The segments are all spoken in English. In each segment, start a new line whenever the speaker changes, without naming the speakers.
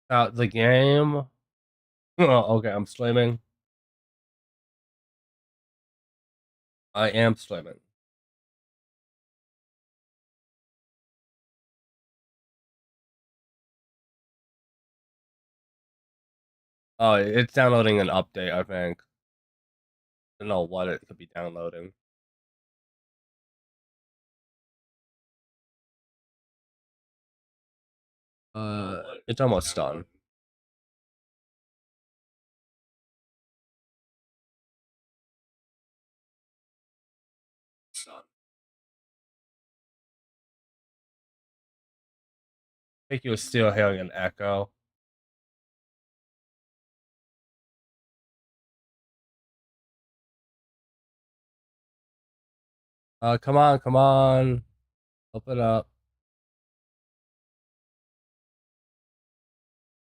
The game. Oh, okay, I'm streaming. I am streaming. Oh, it's downloading an update, I think. I don't know what it could be downloading. It's almost done. I think you're still hearing an echo. Come on, come on. Open up.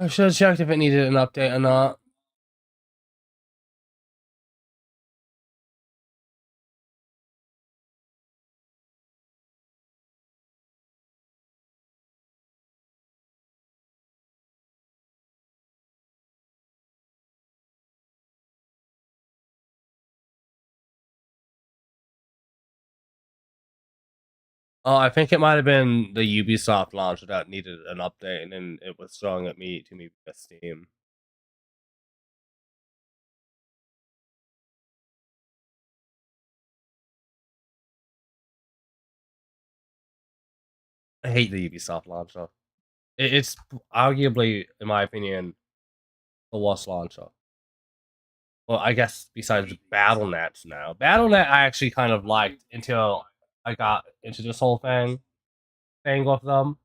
I should have checked if it needed an update or not. Oh, I think it might have been the Ubisoft launch that needed an update, and then it was throwing at me to me via Steam. I hate the Ubisoft launcher. It's arguably, in my opinion, the worst launcher. Well, I guess besides BattleNet now. BattleNet I actually kind of liked until I got into this whole thing with them.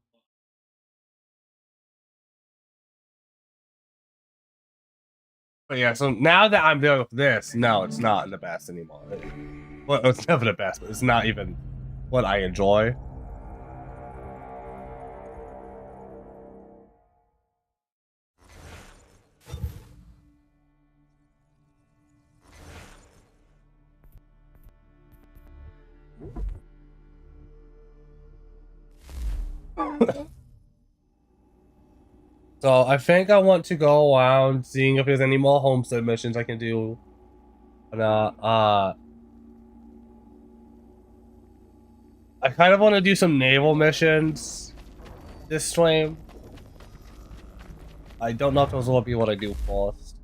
But yeah, so now that I'm dealing with this, no, it's not the best anymore. Well, it's never the best, but it's not even what I enjoy. So I think I want to go around seeing if there's any more homestead missions I can do. And, I kind of want to do some naval missions this stream. I don't know if those will be what I do first.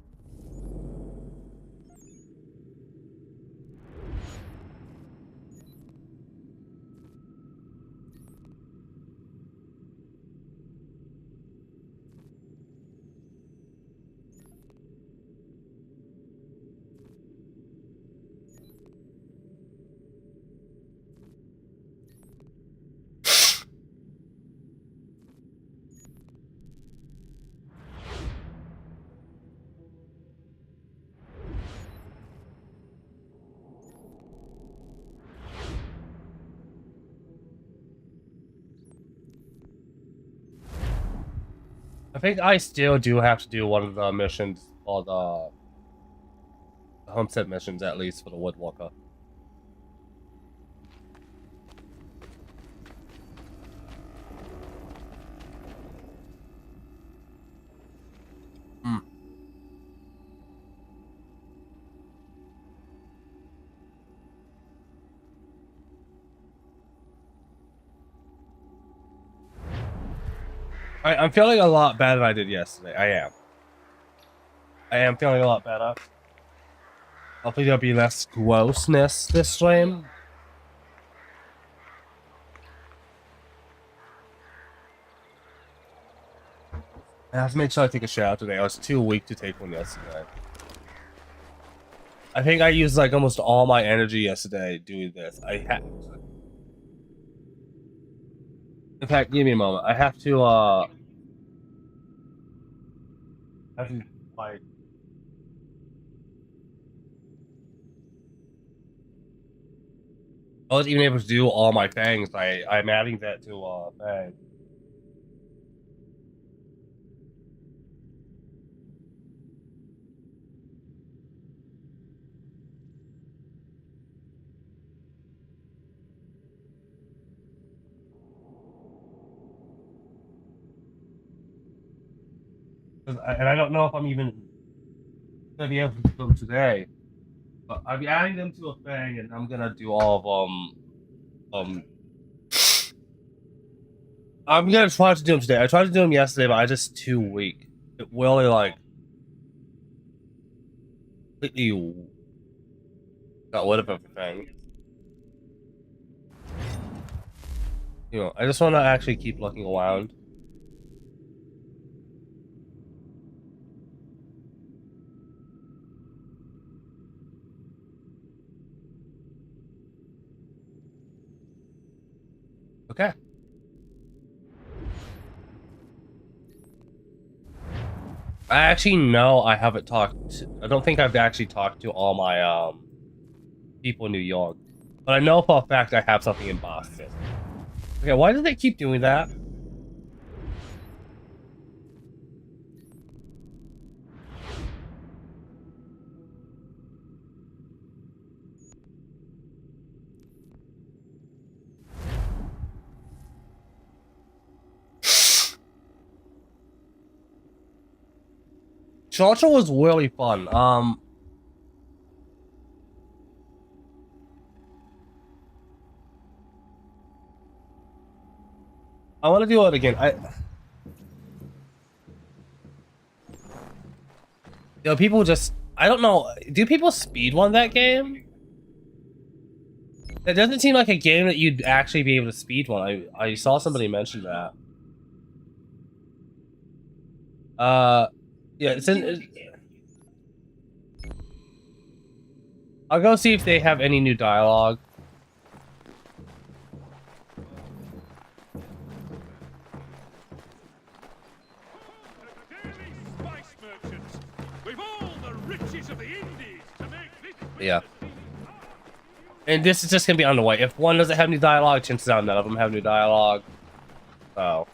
I think I still do have to do one of the missions, or the homestead missions at least, for the woodworker. Mm. I'm feeling a lot better than I did yesterday. I am. I am feeling a lot better. Hopefully there'll be less grossness this stream. I have to make sure I take a shower today. I was too weak to take one yesterday. I think I used like almost all my energy yesterday doing this. In fact, give me a moment. I have to like I was even able to do all my things. I'm adding that to thing. And I don't know if I'm even gonna be able to do them today. But I'll be adding them to a thing, and I'm gonna do all of um. I'm gonna try to do them today. I tried to do them yesterday, but I just too weak. It really like completely got rid of everything. You know, I just want to actually keep looking around. Okay. I actually know I haven't talked. I don't think I've actually talked to all my people in New York, but I know for a fact I have something in Boston. Okay, why do they keep doing that? Georgia was really fun. I want to do it again. You know, people just, I don't know. Do people speedrun that game? That doesn't seem like a game that you'd actually be able to speedrun. I saw somebody mention that. Yeah, it's in. I'll go see if they have any new dialogue. Yeah. And this is just gonna be on the way. If one doesn't have new dialogue, chances are none of them have new dialogue. So.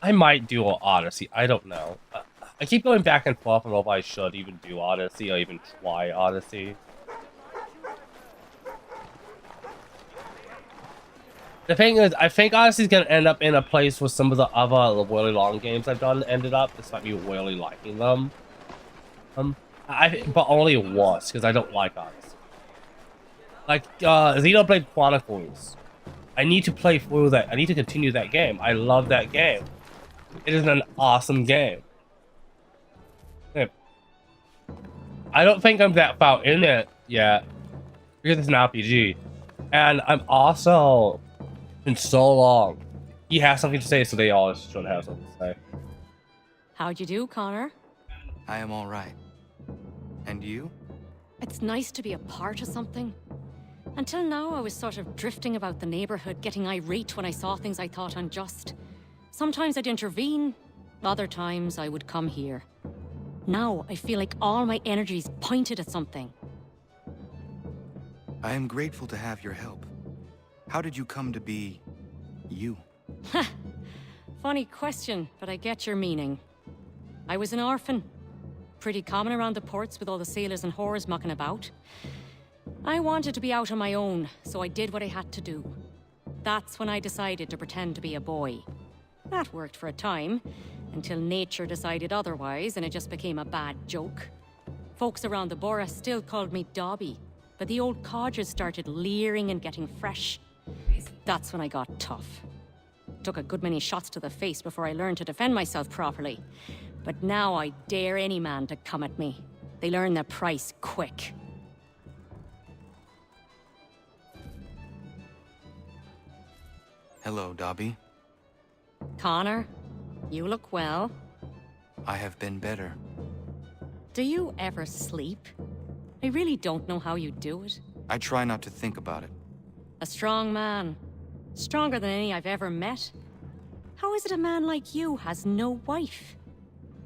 I might do an Odyssey. I don't know. I keep going back and forth on if I should even do Odyssey or even try Odyssey. The thing is, I think Odyssey's gonna end up in a place where some of the other really long games I've done ended up, despite me really liking them. But only once, because I don't like Odyssey. Like, Xenoblade Chronicles. I need to play through that. I need to continue that game. I love that game. It is an awesome game. I don't think I'm that far in it yet, because it's an RPG. And I'm also, been so long. He has something to say, so they all should have something to say.
How'd you do, Connor?
I am all right. And you?
It's nice to be a part of something. Until now, I was sort of drifting about the neighborhood, getting irate when I saw things I thought unjust. Sometimes I'd intervene, other times I would come here. Now, I feel like all my energy's pointed at something.
I am grateful to have your help. How did you come to be... you?
Funny question, but I get your meaning. I was an orphan. Pretty common around the ports with all the sailors and whores mucking about. I wanted to be out on my own, so I did what I had to do. That's when I decided to pretend to be a boy. That worked for a time, until nature decided otherwise and it just became a bad joke. Folks around the borough still called me Dobby, but the old codgers started leering and getting fresh. That's when I got tough. Took a good many shots to the face before I learned to defend myself properly. But now I dare any man to come at me. They learn their price quick.
Hello, Dobby.
Connor, you look well.
I have been better.
Do you ever sleep? I really don't know how you do it.
I try not to think about it.
A strong man. Stronger than any I've ever met. How is it a man like you has no wife?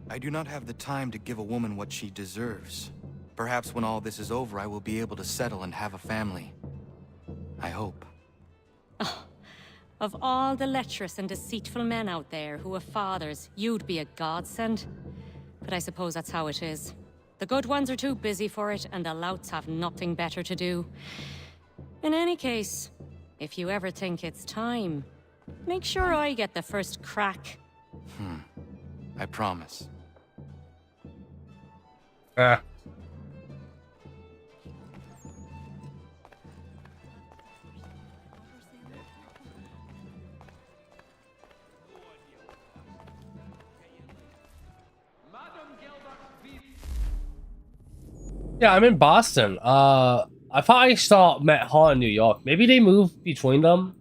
I do not have the time to give a woman what she deserves. Perhaps when all this is over, I will be able to settle and have a family. I hope.
Of all the lecherous and deceitful men out there who have fathers, you'd be a godsend. But I suppose that's how it is. The good ones are too busy for it, and the louts have nothing better to do. In any case, if you ever think it's time, make sure I get the first crack.
I promise.
Ah. Yeah, I'm in Boston. I thought I saw Matt Hall in New York. Maybe they moved between them.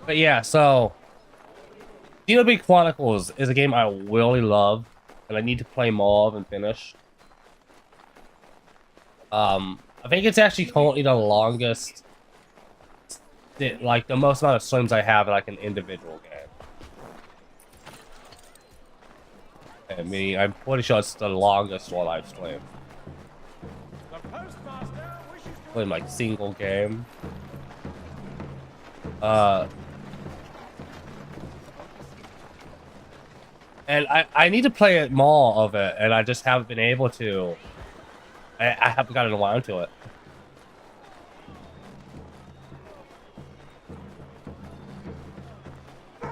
But yeah, so Xenoblade Chronicles is a game I really love, and I need to play more of and finish. I think it's actually currently the longest, like the most amount of streams I have in like an individual game. I mean, I'm pretty sure it's the longest one I've streamed. Playing like single game. And I need to play it more of it, and I just haven't been able to. I haven't gotten around to it.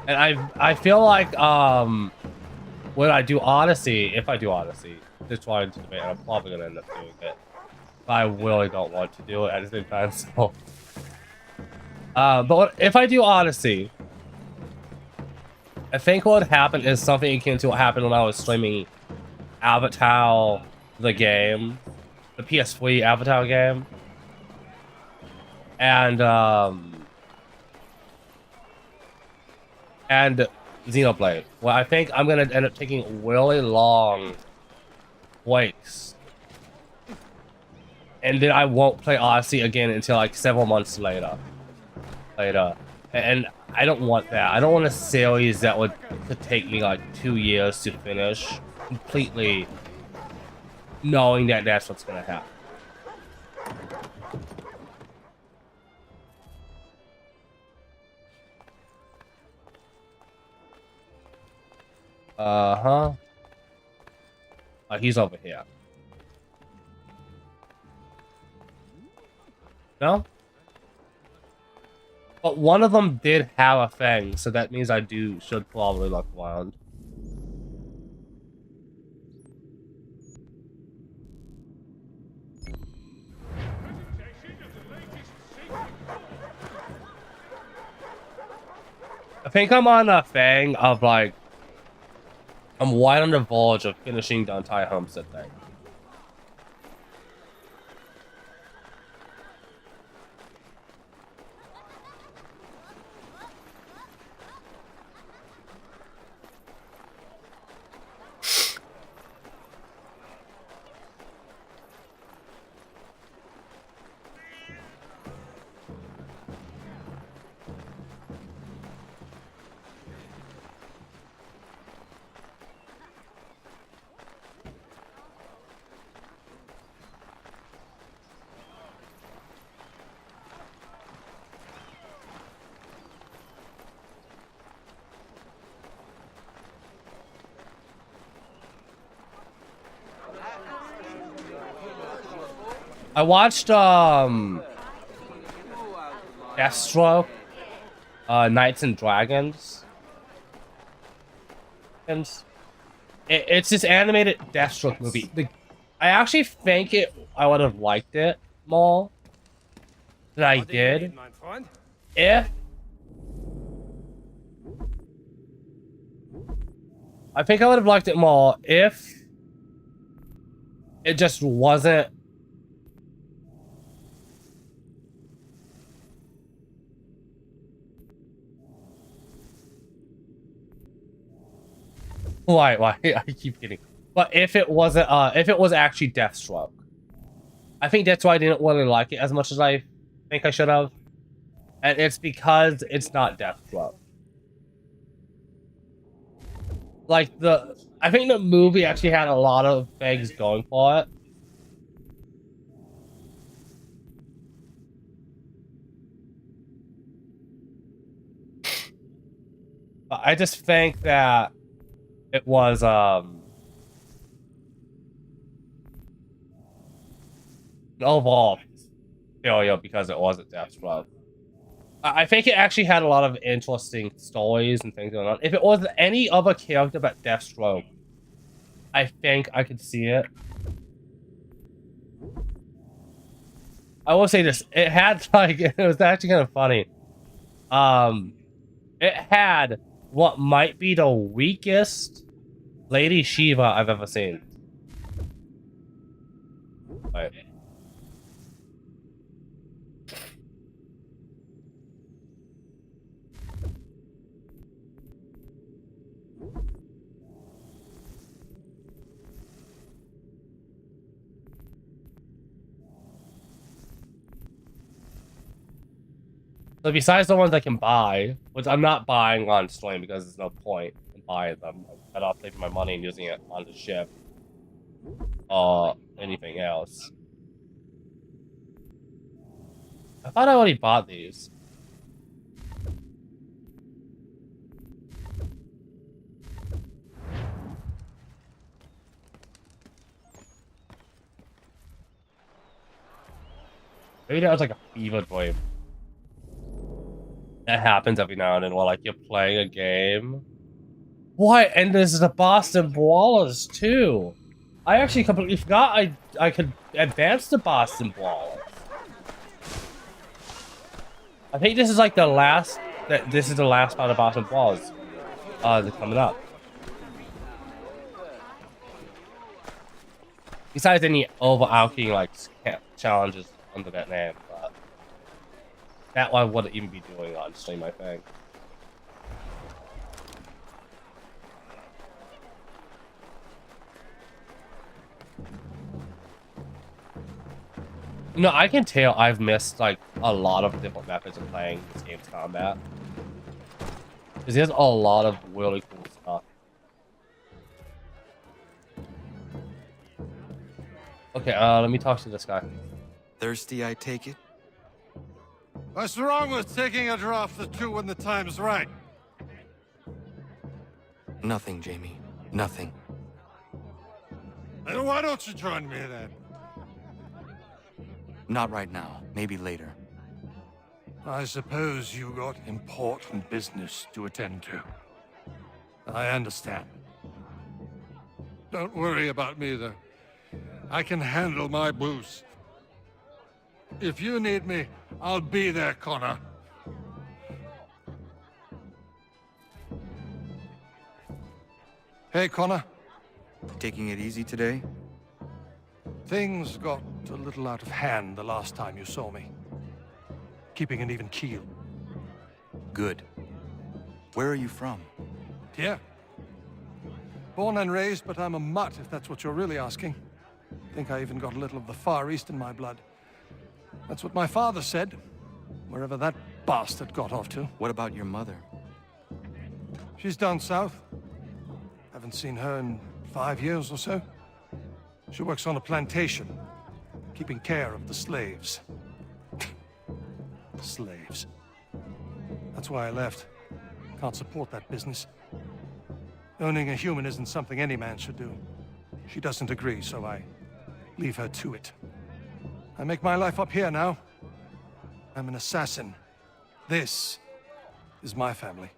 And I feel like when I do Odyssey, if I do Odyssey, just wanted to debate, I'm probably gonna end up doing it. But I really don't want to do it at the same time, so. But if I do Odyssey, I think what would happen is something akin to what happened when I was streaming Avatar, the game, the PS3 Avatar game, and Xenoblade. Well, I think I'm gonna end up taking really long breaks, and then I won't play Odyssey again until like several months later. And I don't want that. I don't want a series that could take me like 2 years to finish completely, knowing that that's what's gonna happen. He's over here. No? But one of them did have a thing, so that means I should probably look around. I think I'm on a thing of like, I'm right on the verge of finishing the entire Homestead thing. I watched Deathstroke, Knights and Dragons, and it's this animated Deathstroke movie. I actually think I would have liked it more than I did if I think I would have liked it more if it just wasn't. Why? I keep getting. But if it wasn't, if it was actually Deathstroke, I think that's why I didn't really like it as much as I think I should have. And it's because it's not Deathstroke. Like, I think the movie actually had a lot of things going for it. But I just think that it was, overall failure because it wasn't Deathstroke. I think it actually had a lot of interesting stories and things going on. If it was any other character but Deathstroke, I think I could see it. I will say this: it had like it was actually kind of funny. It had what might be the weakest Lady Shiva I've ever seen. Right. So besides the ones I can buy, which I'm not buying on stream because there's no point in buying them. I'm better off saving my money and using it on the ship or anything else. I thought I already bought these. Maybe that was like a fever dream. That happens every now and then while like you're playing a game. What? And there's the Boston Brawlers too. I actually completely forgot I could advance the Boston Brawlers. I think this is like the last this is the last part of Boston Brawlers. They're coming up. Besides any overarching like challenges under that name. That one wouldn't even be doing on stream, I think. No, I can tell I've missed like a lot of different methods of playing this game's combat. Because there's a lot of really cool stuff. Okay, let me talk to this guy.
Thirsty, I take it?
What's wrong with taking a draft or two when the time's right?
Nothing, Jamie. Nothing.
Then why don't you join me then?
Not right now. Maybe later.
I suppose you got important business to attend to. I understand. Don't worry about me, though. I can handle my booze. If you need me, I'll be there, Connor. Hey, Connor.
Taking it easy today?
Things got a little out of hand the last time you saw me. Keeping an even keel.
Good. Where are you from?
Here. Born and raised, but I'm a mutt, if that's what you're really asking. Think I even got a little of the Far East in my blood. That's what my father said, wherever that bastard got off to.
What about your mother?
She's down south. Haven't seen her in 5 years or so. She works on a plantation, keeping care of the slaves. Slaves. That's why I left. Can't support that business. Owning a human isn't something any man should do. She doesn't agree, so I leave her to it. I make my life up here now. I'm an assassin. This is my family.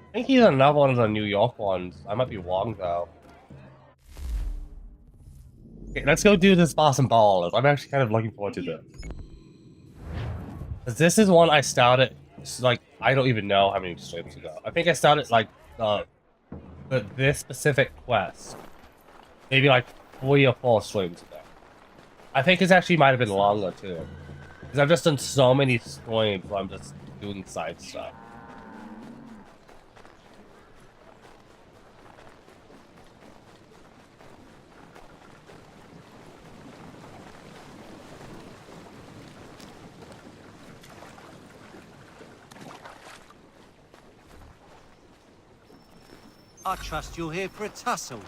I think he's another one of the New York ones. I might be wrong though. Okay, let's go do this Boston Brawlers. I'm actually kind of looking forward to this. Cause this is one I started, like, I don't even know how many streams ago. I think I started, like, this specific quest. Maybe, like, 3 or 4 streams ago. I think it actually might have been longer, too. Because I've just done so many streams where I'm just doing side stuff.
I trust you're here for a tussle.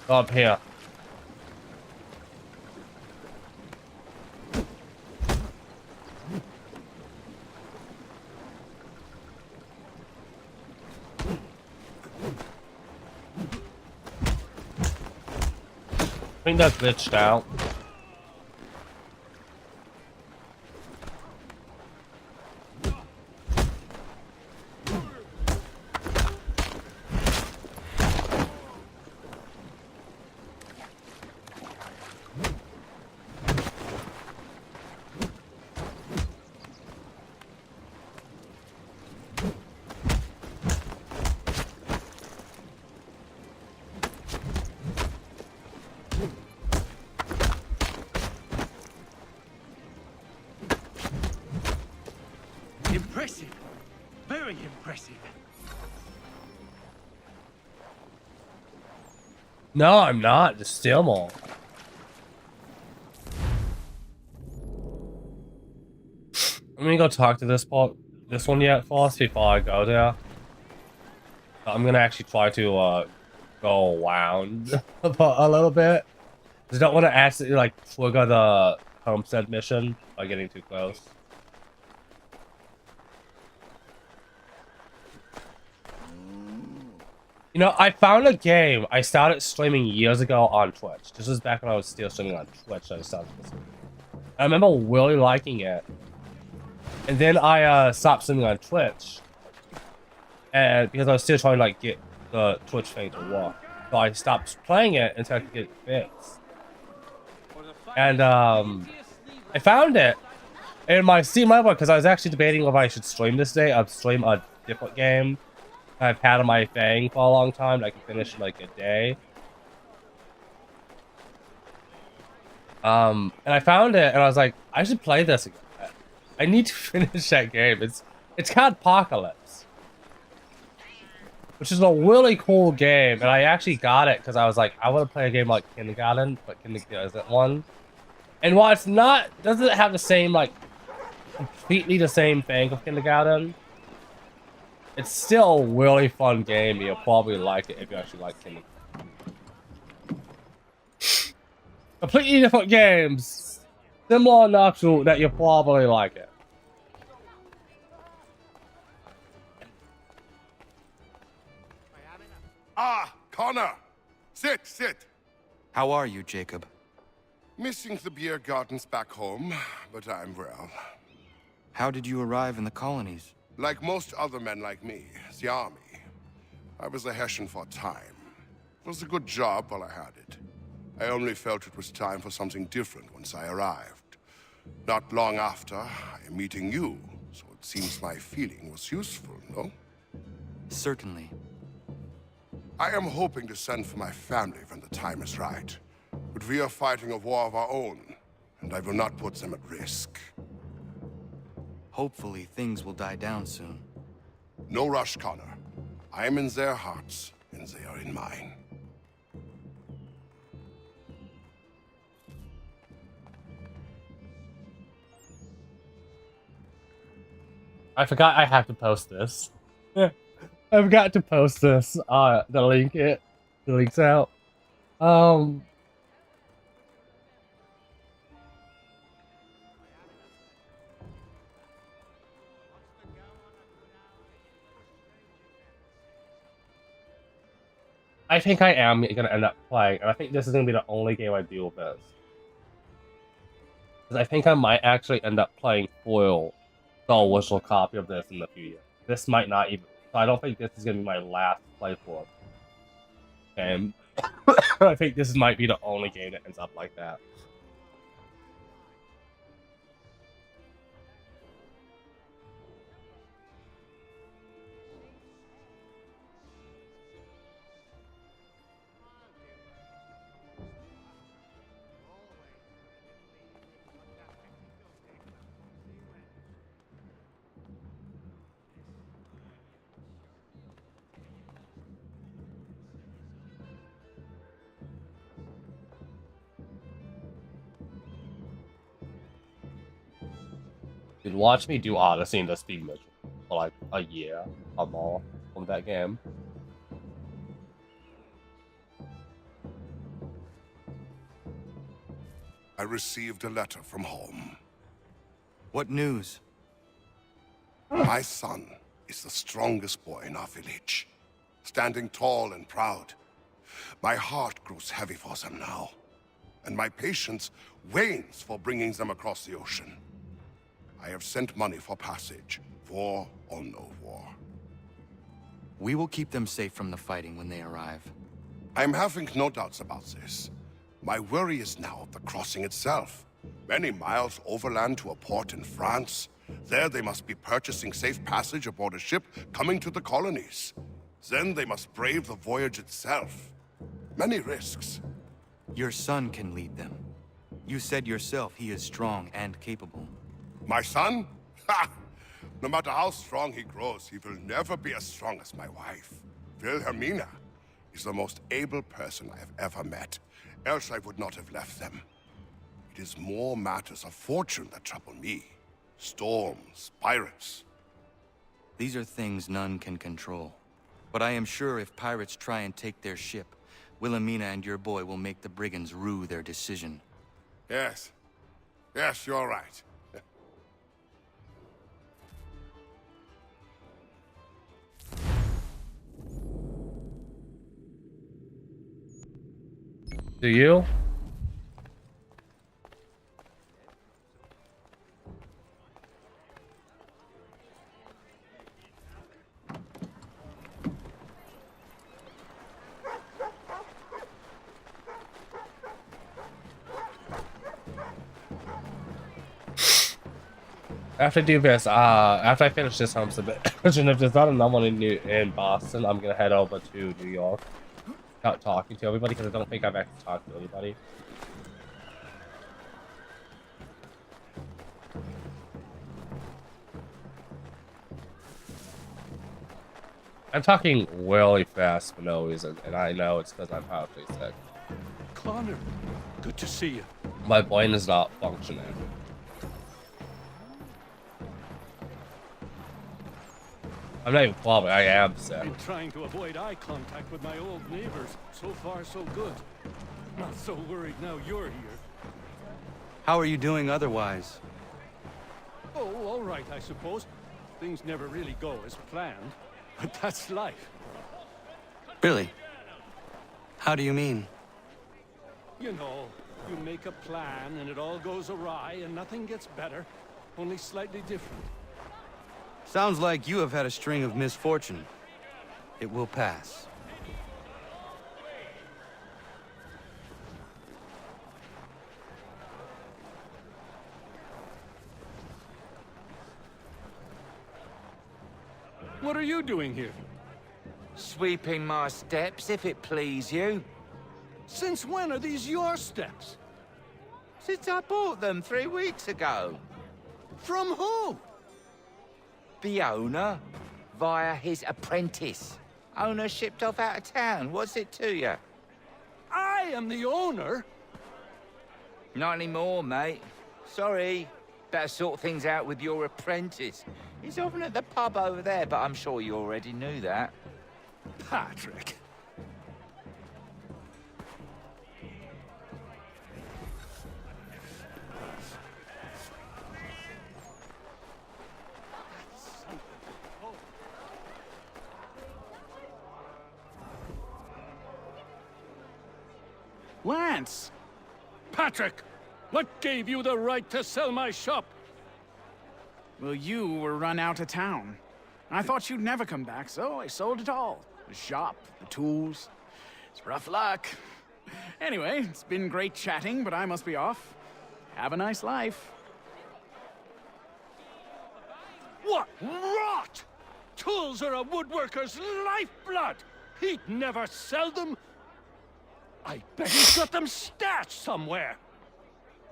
Up here. I think that's glitched out.
Impressive. Very impressive.
No, I'm not. Just steal them all. I'm gonna go talk to this one yet first before I go there. I'm gonna actually try to go around a little bit. I don't want to accidentally like trigger the homestead mission by getting too close. You know, I found a game I started streaming years ago on Twitch. This was back when I was still streaming on Twitch. I started this. I remember really liking it. And then I stopped streaming on Twitch. And because I was still trying to like get the Twitch thing to work. So I stopped playing it until I could get it fixed. And I found it in my Steam library because I was actually debating if I should stream this day. I'd stream a different game I've had on my thing for a long time that I can finish in like a day. And I found it and I was like, I should play this again. I need to finish that game. It's called Apocalypse, which is a really cool game, and I actually got it because I was like, I want to play a game like Kindergarten, but Kindergarten isn't one. And while it's not, doesn't have the same like completely the same thing of Kindergarten, it's still a really fun game. You'll probably like it if you actually like Kindergarten. Completely different games, similar enough to that you'll probably like it.
Ah, Connor! Sit!
How are you, Jacob?
Missing the beer gardens back home, but I'm well.
How did you arrive in the colonies?
Like most other men like me, the army. I was a Hessian for a time. It was a good job while I had it. I only felt it was time for something different once I arrived. Not long after, I am meeting you, so it seems my feeling was useful, no?
Certainly.
I am hoping to send for my family when the time is right. But we are fighting a war of our own, and I will not put them at risk.
Hopefully, things will die down soon.
No rush, Connor. I am in their hearts, and they are in mine.
I forgot I have to post this. I forgot to post this. The link's out. I think I am gonna end up playing, and I think this is gonna be the only game I do with this. I think I might actually end up playing full the original copy of this in the future. This might not even. So I don't think this is gonna be my last playthrough. And I think this might be the only game that ends up like that. Dude, watch me do Odyssey in the speed mission for like a year or more from that game.
I received a letter from home.
What news?
My son is the strongest boy in our village, standing tall and proud. My heart grows heavy for them now, and my patience wanes for bringing them across the ocean. I have sent money for passage, war or no war.
We will keep them safe from the fighting when they arrive.
I'm having no doubts about this. My worry is now the crossing itself. Many miles overland to a port in France. There they must be purchasing safe passage aboard a ship coming to the colonies. Then they must brave the voyage itself. Many risks.
Your son can lead them. You said yourself he is strong and capable.
My son? Ha! No matter how strong he grows, he will never be as strong as my wife. Wilhelmina is the most able person I have ever met. Else I would not have left them. It is more matters of fortune that trouble me. Storms, pirates.
These are things none can control. But I am sure if pirates try and take their ship, Wilhelmina and your boy will make the brigands rue their decision.
Yes. Yes, you're right.
Do you? After I do this, after I finish this home submission, if there's not another one in Boston, I'm gonna head over to New York. Not talking to everybody because I don't think I've actually talked to anybody. I'm talking really fast for no reason, and I know it's because I'm probably sick.
Connor, good to see you.
My brain is not functioning. I'm not even probably, I am sick.
Been trying to avoid eye contact with my old neighbors. So far, so good. Not so worried now you're here.
How are you doing otherwise?
Oh, all right, I suppose. Things never really go as planned, but that's life.
Really? How do you mean?
You know, you make a plan and it all goes awry and nothing gets better, only slightly different.
Sounds like you have had a string of misfortune. It will pass.
What are you doing here?
Sweeping my steps, if it please you.
Since when are these your steps?
Since I bought them 3 weeks ago.
From who?
The owner, via his apprentice. Owner shipped off out of town. What's it to you?
I am the owner?
Not anymore, mate. Sorry. Better sort things out with your apprentice. He's often at the pub over there, but I'm sure you already knew that.
Patrick. Lance! Patrick! What gave you the right to sell my shop?
Well, you were run out of town. I thought you'd never come back, so I sold it all. The shop, the tools. It's rough luck. Anyway, it's been great chatting, but I must be off. Have a nice life.
What rot! Tools are a woodworker's lifeblood! He'd never sell them! I bet he's got them stashed somewhere!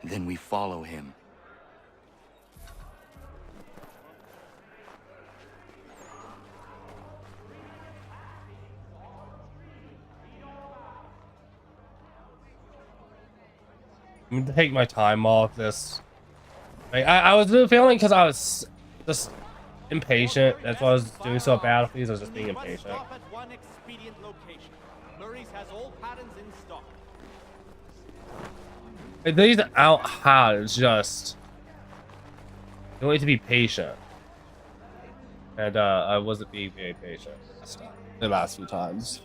Then we follow him.
I'm gonna take my time off this. Like, I was feeling because I was just impatient. That's why I was doing so bad with these. I was just being impatient.
Stop at one expedient location. Murray's has all patterns in stock.
These out hard is just you need to be patient. And I wasn't being very patient the last few times.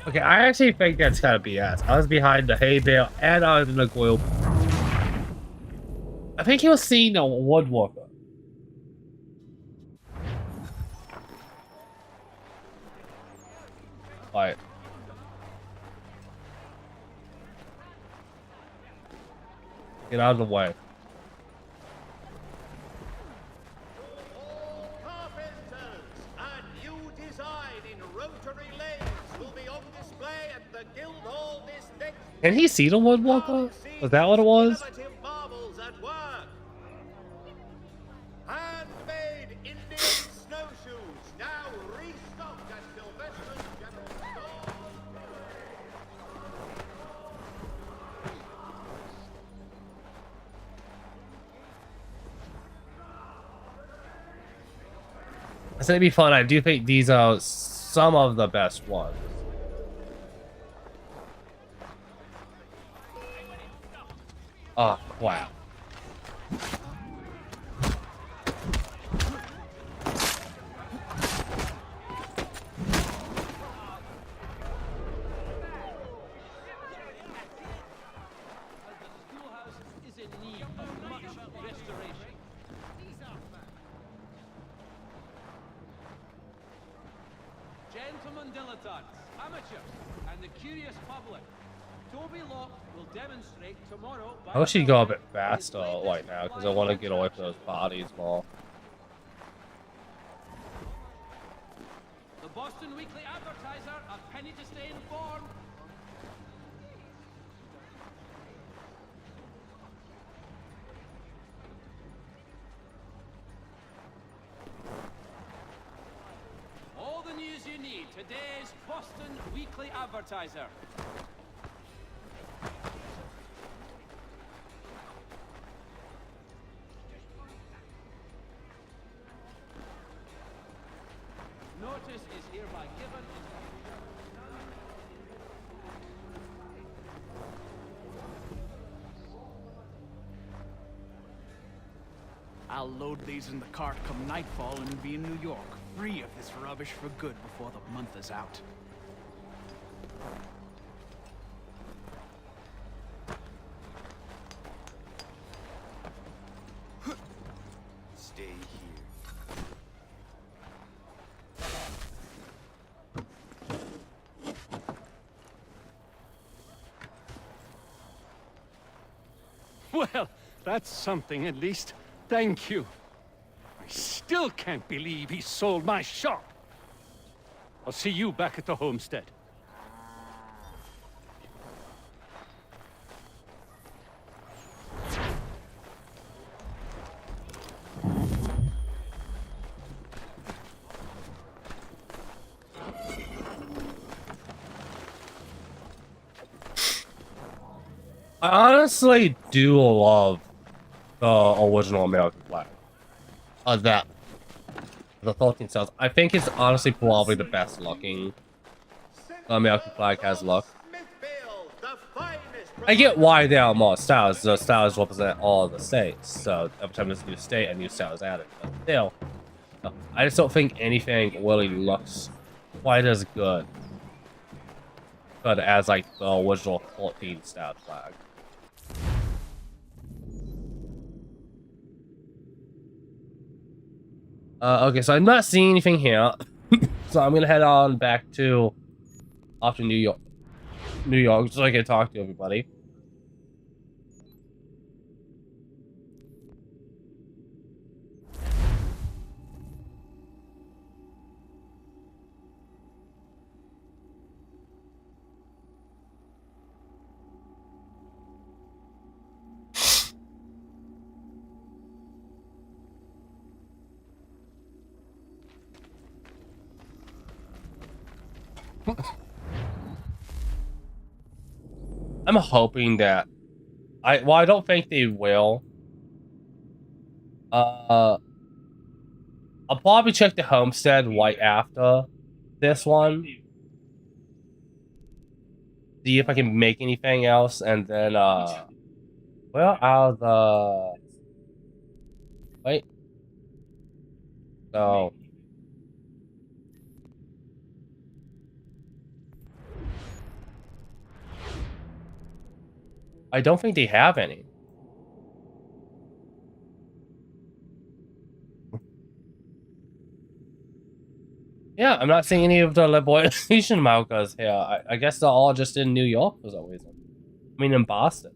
Okay, I actually think that's gotta be BS. I was behind the hay bale and I was in the coil. I think he was seeing the woodworker. Alright. Get out of the way. Can he see the woodworker? Was that what it was?
Handmade Indian snowshoes, now restocked at Sylvester's General Store.
It's gonna be fun. I do think these are some of the best ones. Oh, wow.
Gentlemen dilettantes, amateurs, and the curious public. Toby Locke will demonstrate tomorrow.
I wish he'd go a bit faster right now because I want to get away from those bodies more.
The Boston Weekly Advertiser, a penny to stay informed. All the news you need. Today's Boston Weekly Advertiser. Notice is hereby given.
I'll load these in the cart come nightfall and be in New York, free of this rubbish for good before the month is out.
Stay here.
Well, that's something at least. Thank you. I still can't believe he sold my shop. I'll see you back at the homestead.
I honestly do love the original American flag. That The 13 cells. I think it's honestly probably the best looking the American flag has look. I get why there are more styles. The styles represent all the states, so every time there's a new state, a new style is added. But still, no, I just don't think anything really looks quite as good as like the original 14 style flag. Okay, so I'm not seeing anything here, so I'm gonna head on back to off to New York, so I can talk to everybody. I'm hoping that I don't think they will. I'll probably check the homestead right after this one. See if I can make anything else, and then where are the wait? So I don't think they have any. Yeah, I'm not seeing any of the liberation markers here. I guess they're all just in New York for some reason. I mean, in Boston.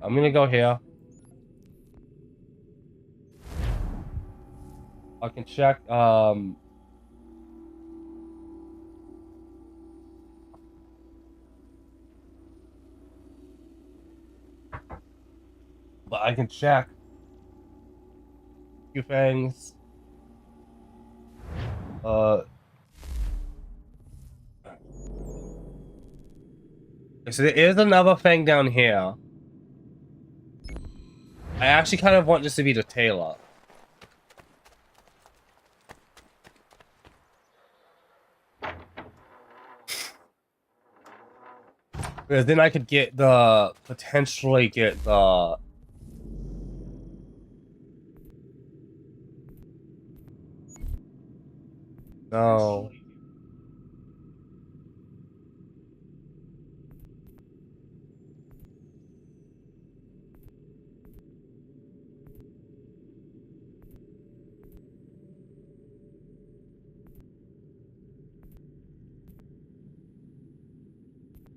I'm gonna go here. I can check, but I can check a few things. So there is another thing down here. I actually kind of want this to be the tailor. Because then I could get the potentially get the no.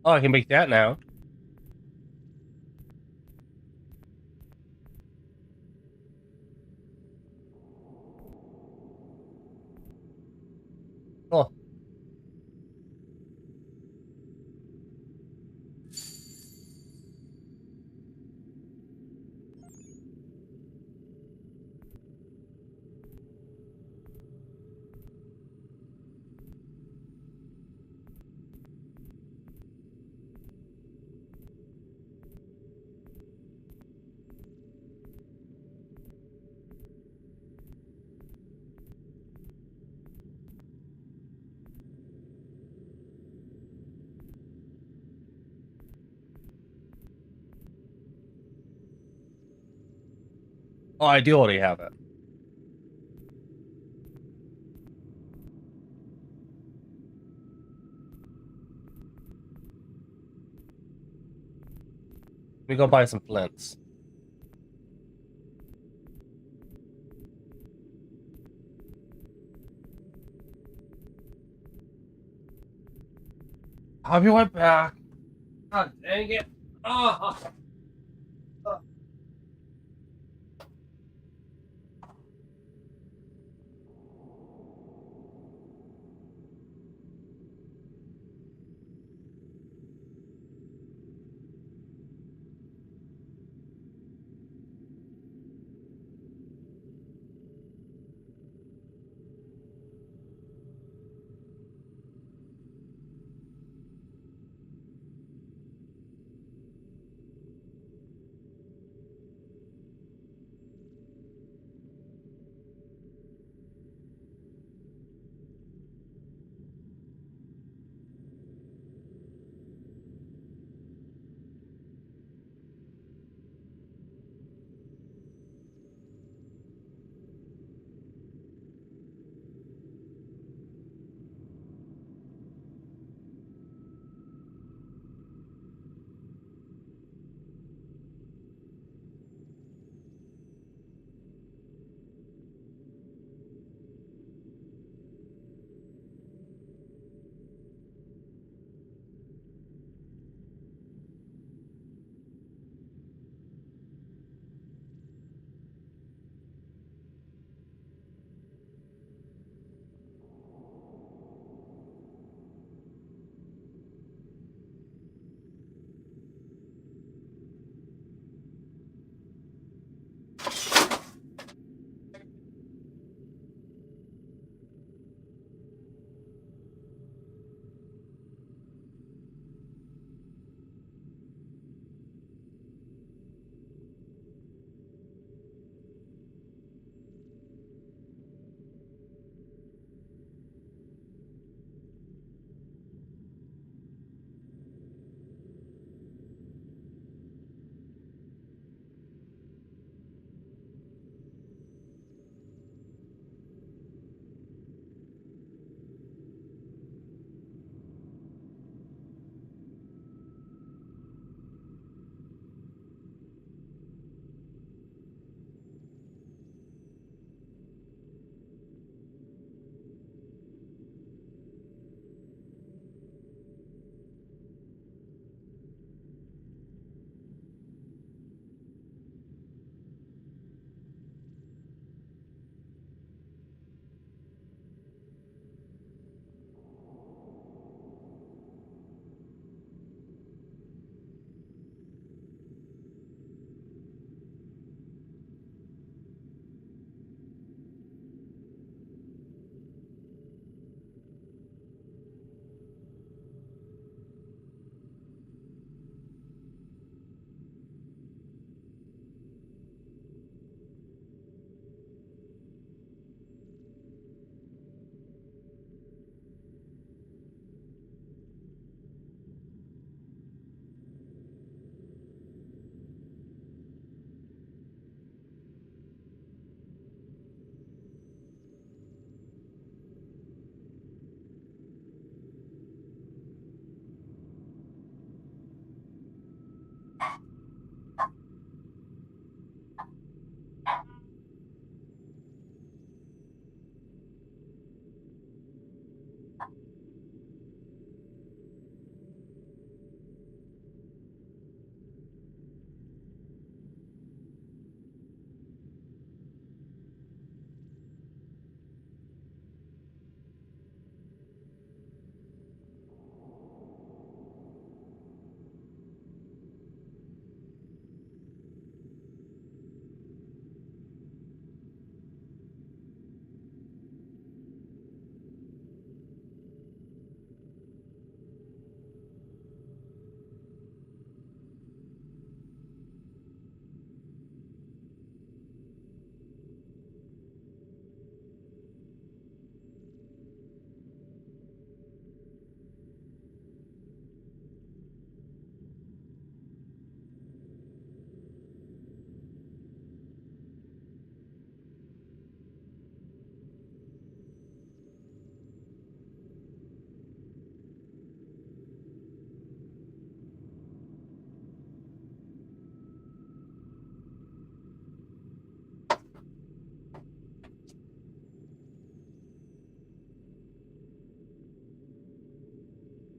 Oh, I can make that now. Oh. Oh, I do already have it. Let me go buy some flints. I'll be right back. God dang it. Oh.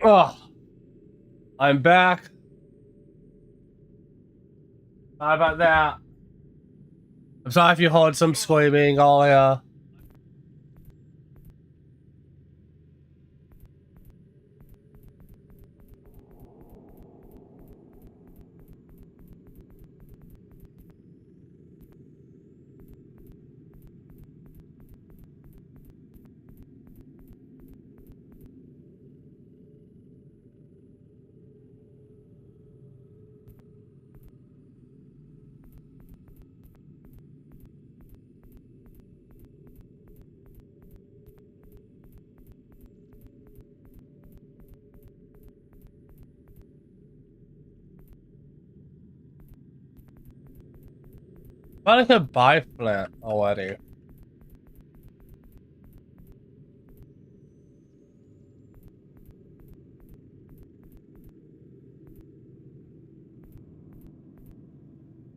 Oh, I'm back. How about that? I'm sorry if you heard some screaming earlier. I could buy Flint already.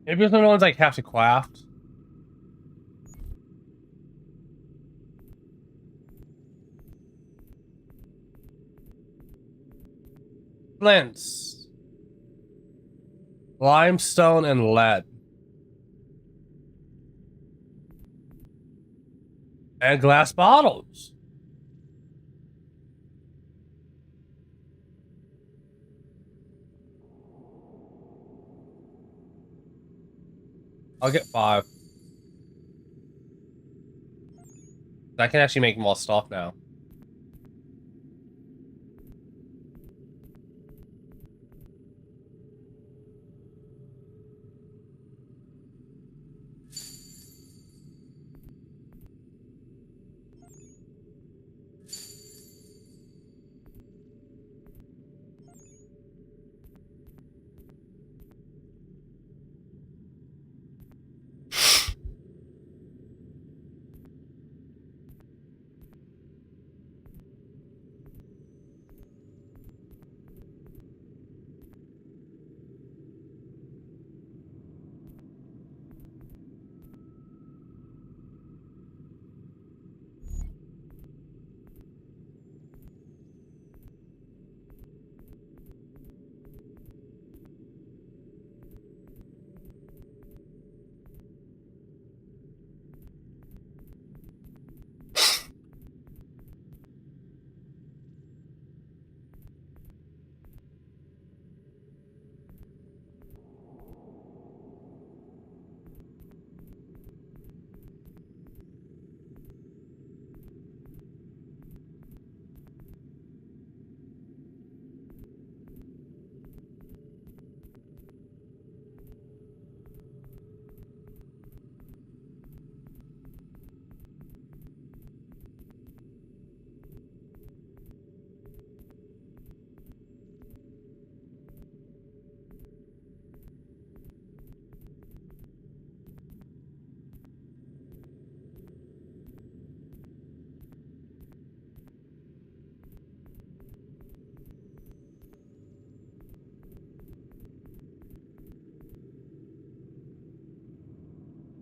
Maybe some ones like have to craft. Flints, limestone, and lead, and glass bottles. I'll get 5. I can actually make more stuff now.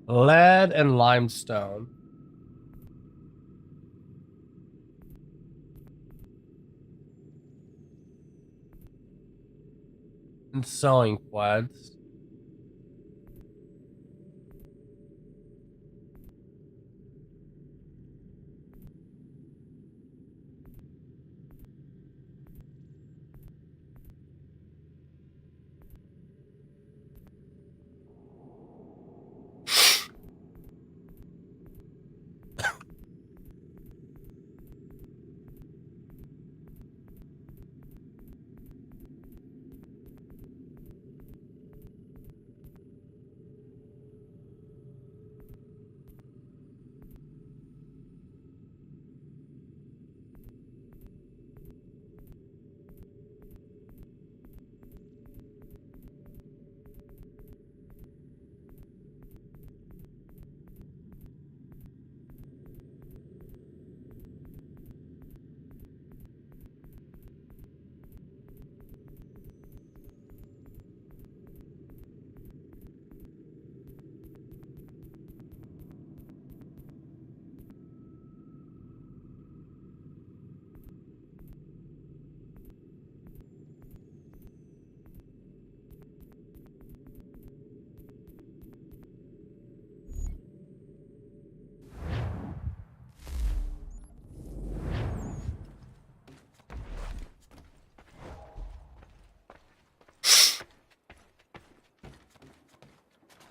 Lead and limestone. And sewing quads.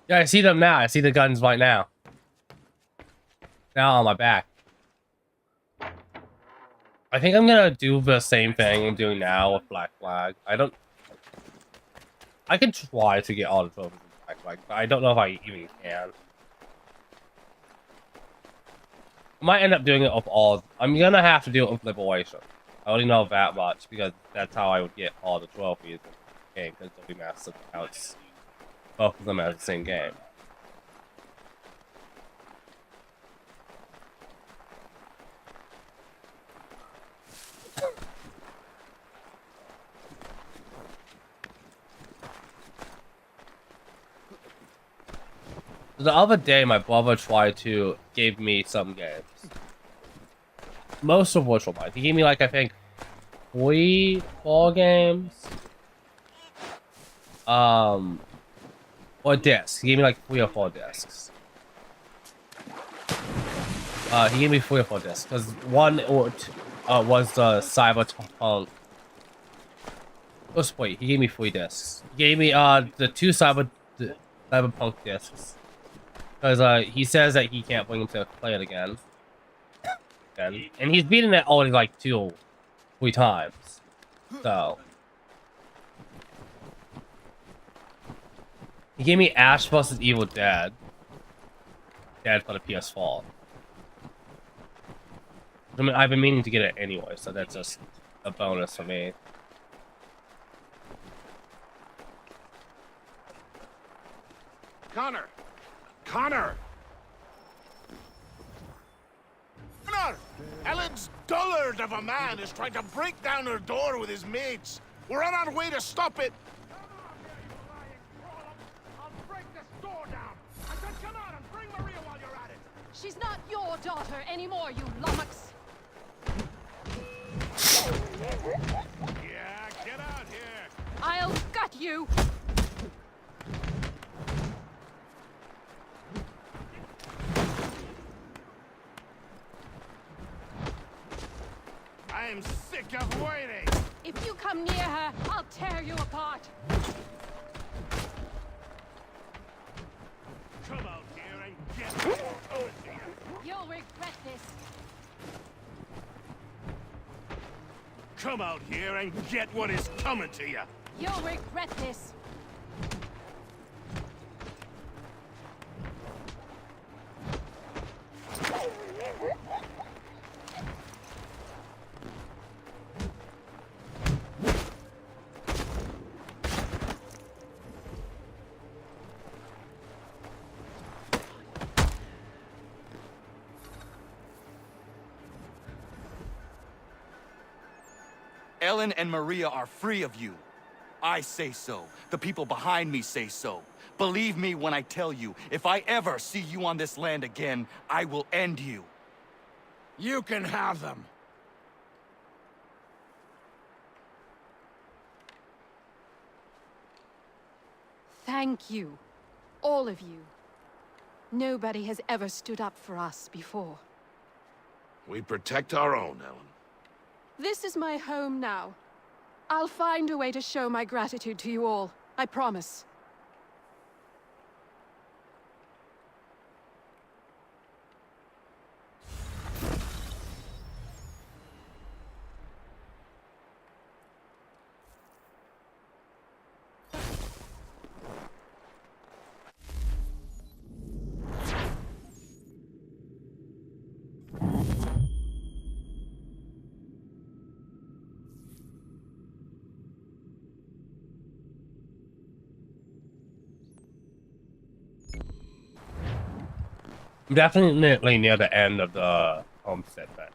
Yeah, I see them now. I see the guns right now. Now on my back. I think I'm gonna do the same thing I'm doing now with Black Flag. I can try to get all the trophies with Black Flag, but I don't know if I even can. I might end up doing it with all. I'm gonna have to do it with Liberation. I already know that much because that's how I would get all the trophies in the game, because they'll be massive counts. Both of them as the same game. The other day, my brother tried to give me some games. Most of which were mine. He gave me, like, I think, 4 games. Or discs. He gave me, like, 3 or 4 discs. He gave me 3 or 4 discs. Because one was the Cyberpunk. Wait, he gave me 3 discs. He gave me, the 2 Cyberpunk discs. Because he says that he can't bring him to play it again. And he's beaten it already like 2-3 times. So he gave me Ash vs. Evil Dead. Dead for the PS4. I mean, I've been meaning to get it anyway, so that's just a bonus for me.
Connor! Connor! Connor! Ellen's dullard of a man is trying to break down her door with his mates. We're on our way to stop it.
I'll break this door down. I said come on and bring Maria while you're at it.
She's not your daughter anymore, you lummox.
Yeah, get out here.
I'll gut you.
I'm sick of waiting.
If you come near her, I'll tear you apart.
Come out here and get what is coming to you.
You'll regret this.
Come out here and get what is coming to you.
You'll regret this.
Ellen and Maria are free of you. I say so. The people behind me say so. Believe me when I tell you, if I ever see you on this land again, I will end you.
You can have them.
Thank you. All of you. Nobody has ever stood up for us before.
We protect our own, Ellen.
This is my home now. I'll find a way to show my gratitude to you all. I promise.
I'm definitely near the end of the homestead then.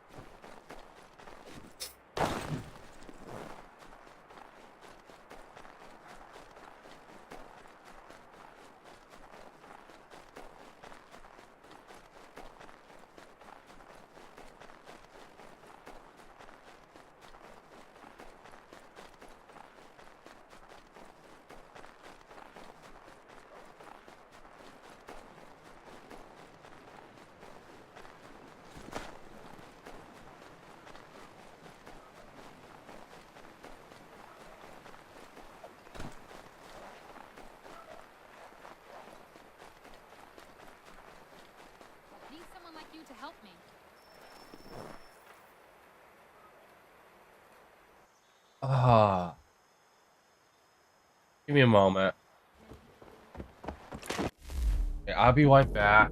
Ah. Give me a moment. Okay, I'll be right back.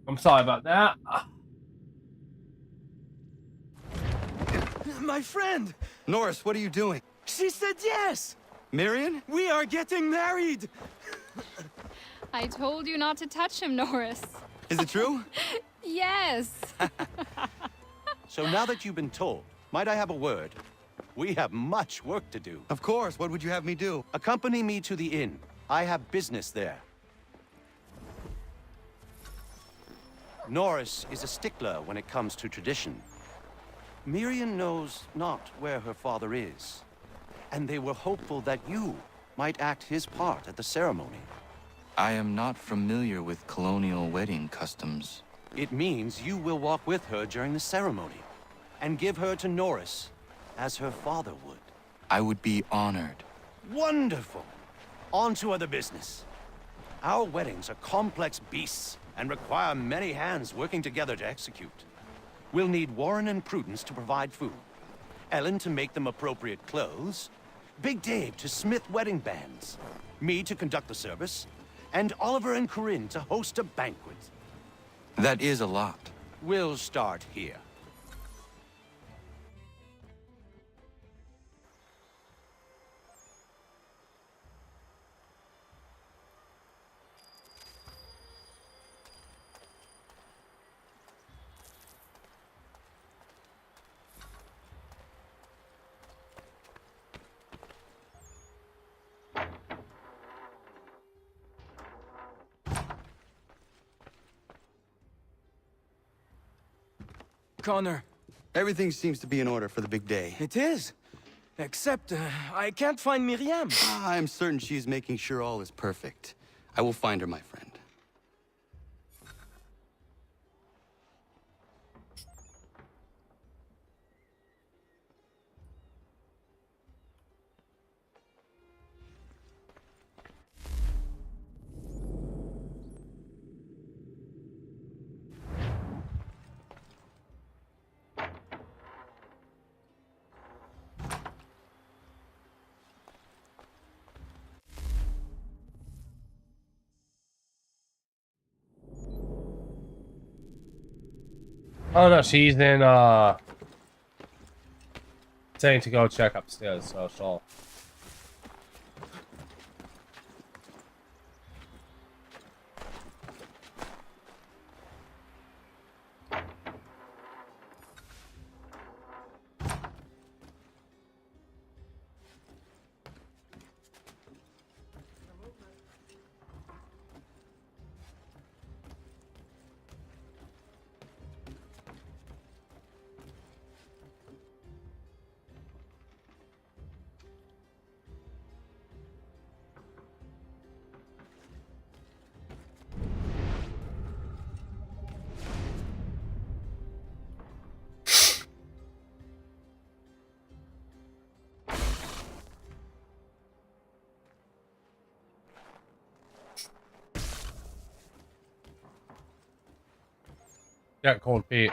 I'm sorry about that.
My friend! Norris, what are you doing?
She said yes!
Marion?
We are getting married!
I told you not to touch him, Norris.
Is it true?
Yes.
So now that you've been told, might I have a word? We have much work to do.
Of course. What would you have me do?
Accompany me to the inn. I have business there. Norris is a stickler when it comes to tradition. Miriam knows not where her father is, and they were hopeful that you might act his part at the ceremony.
I am not familiar with colonial wedding customs.
It means you will walk with her during the ceremony, and give her to Norris, as her father would.
I would be honored.
Wonderful! On to other business. Our weddings are complex beasts, and require many hands working together to execute. We'll need Warren and Prudence to provide food, Ellen to make them appropriate clothes, Big Dave to smith wedding bands, me to conduct the service, and Oliver and Corinne to host a banquet.
That is a lot.
We'll start here.
Connor.
Everything seems to be in order for the big day.
It is. Except, I can't find Miriam.
I'm certain she's making sure all is perfect. I will find her, my friend.
Oh no, she's in saying to go check upstairs, so sure. Yeah, cold Pete.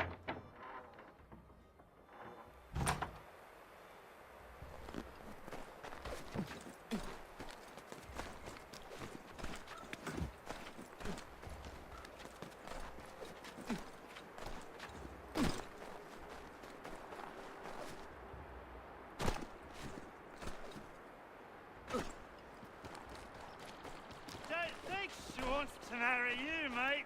Thanks, Sean, to marry you, mate.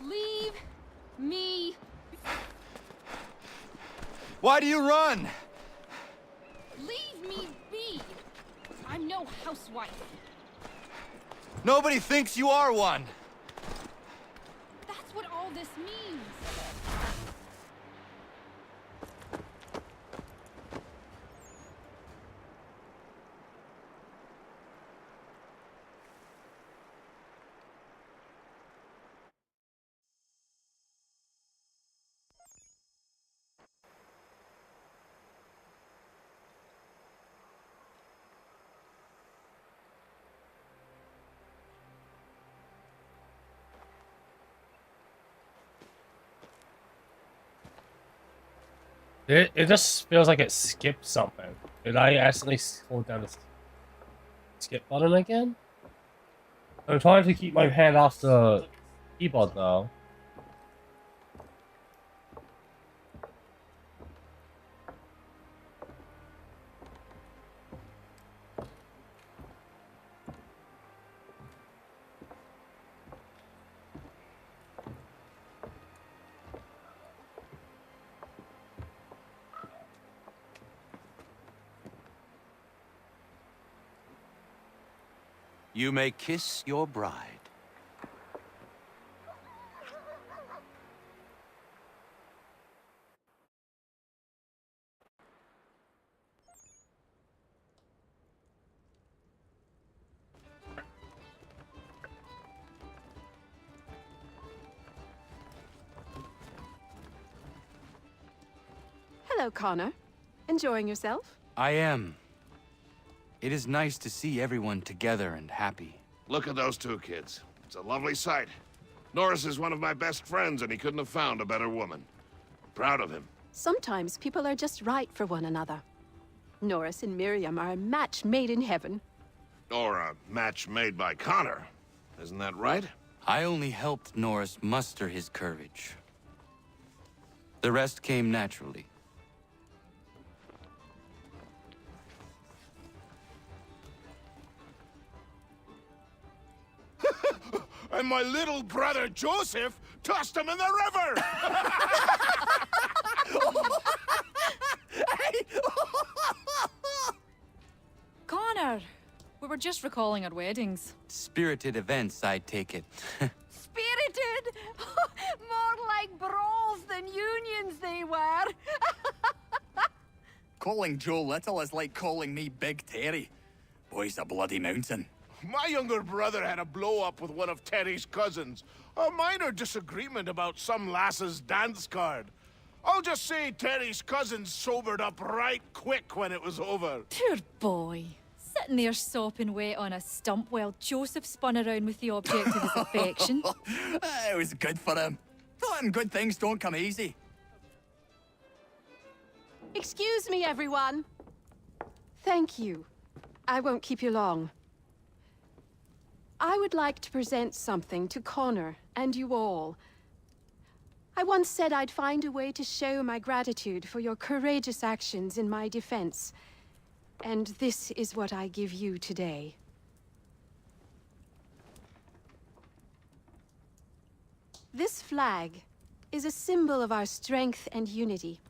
Leave me
Why do you run?
Leave me be! I'm no housewife.
Nobody thinks you are one.
That's what all this means.
It just feels like it skipped something. Did I accidentally hold down the skip button again? I'm trying to keep my hand off the keyboard though.
You may kiss your bride.
Hello, Connor. Enjoying yourself?
I am. It is nice to see everyone together and happy.
Look at those two kids. It's a lovely sight. Norris is one of my best friends, and he couldn't have found a better woman. Proud of him.
Sometimes people are just right for one another. Norris and Miriam are a match made in heaven.
Or a match made by Connor. Isn't that right?
I only helped Norris muster his courage. The rest came naturally.
And my little brother Joseph tossed him in the river!
Connor, we were just recalling our weddings.
Spirited events, I take it.
Spirited! More like brawls than unions they were.
Calling Joe Little is like calling me Big Terry. Boy's a bloody mountain.
My younger brother had a blow-up with one of Terry's cousins. A minor disagreement about some lass's dance card. I'll just say Terry's cousins sobered up right quick when it was over.
Poor boy. Sitting there sopping wet on a stump while Joseph spun around with the object of his affection.
It was good for him. Taught him good things don't come easy.
Excuse me, everyone. Thank you. I won't keep you long. I would like to present something to Connor and you all. I once said I'd find a way to show my gratitude for your courageous actions in my defense. And this is what I give you today. This flag is a symbol of our strength and unity.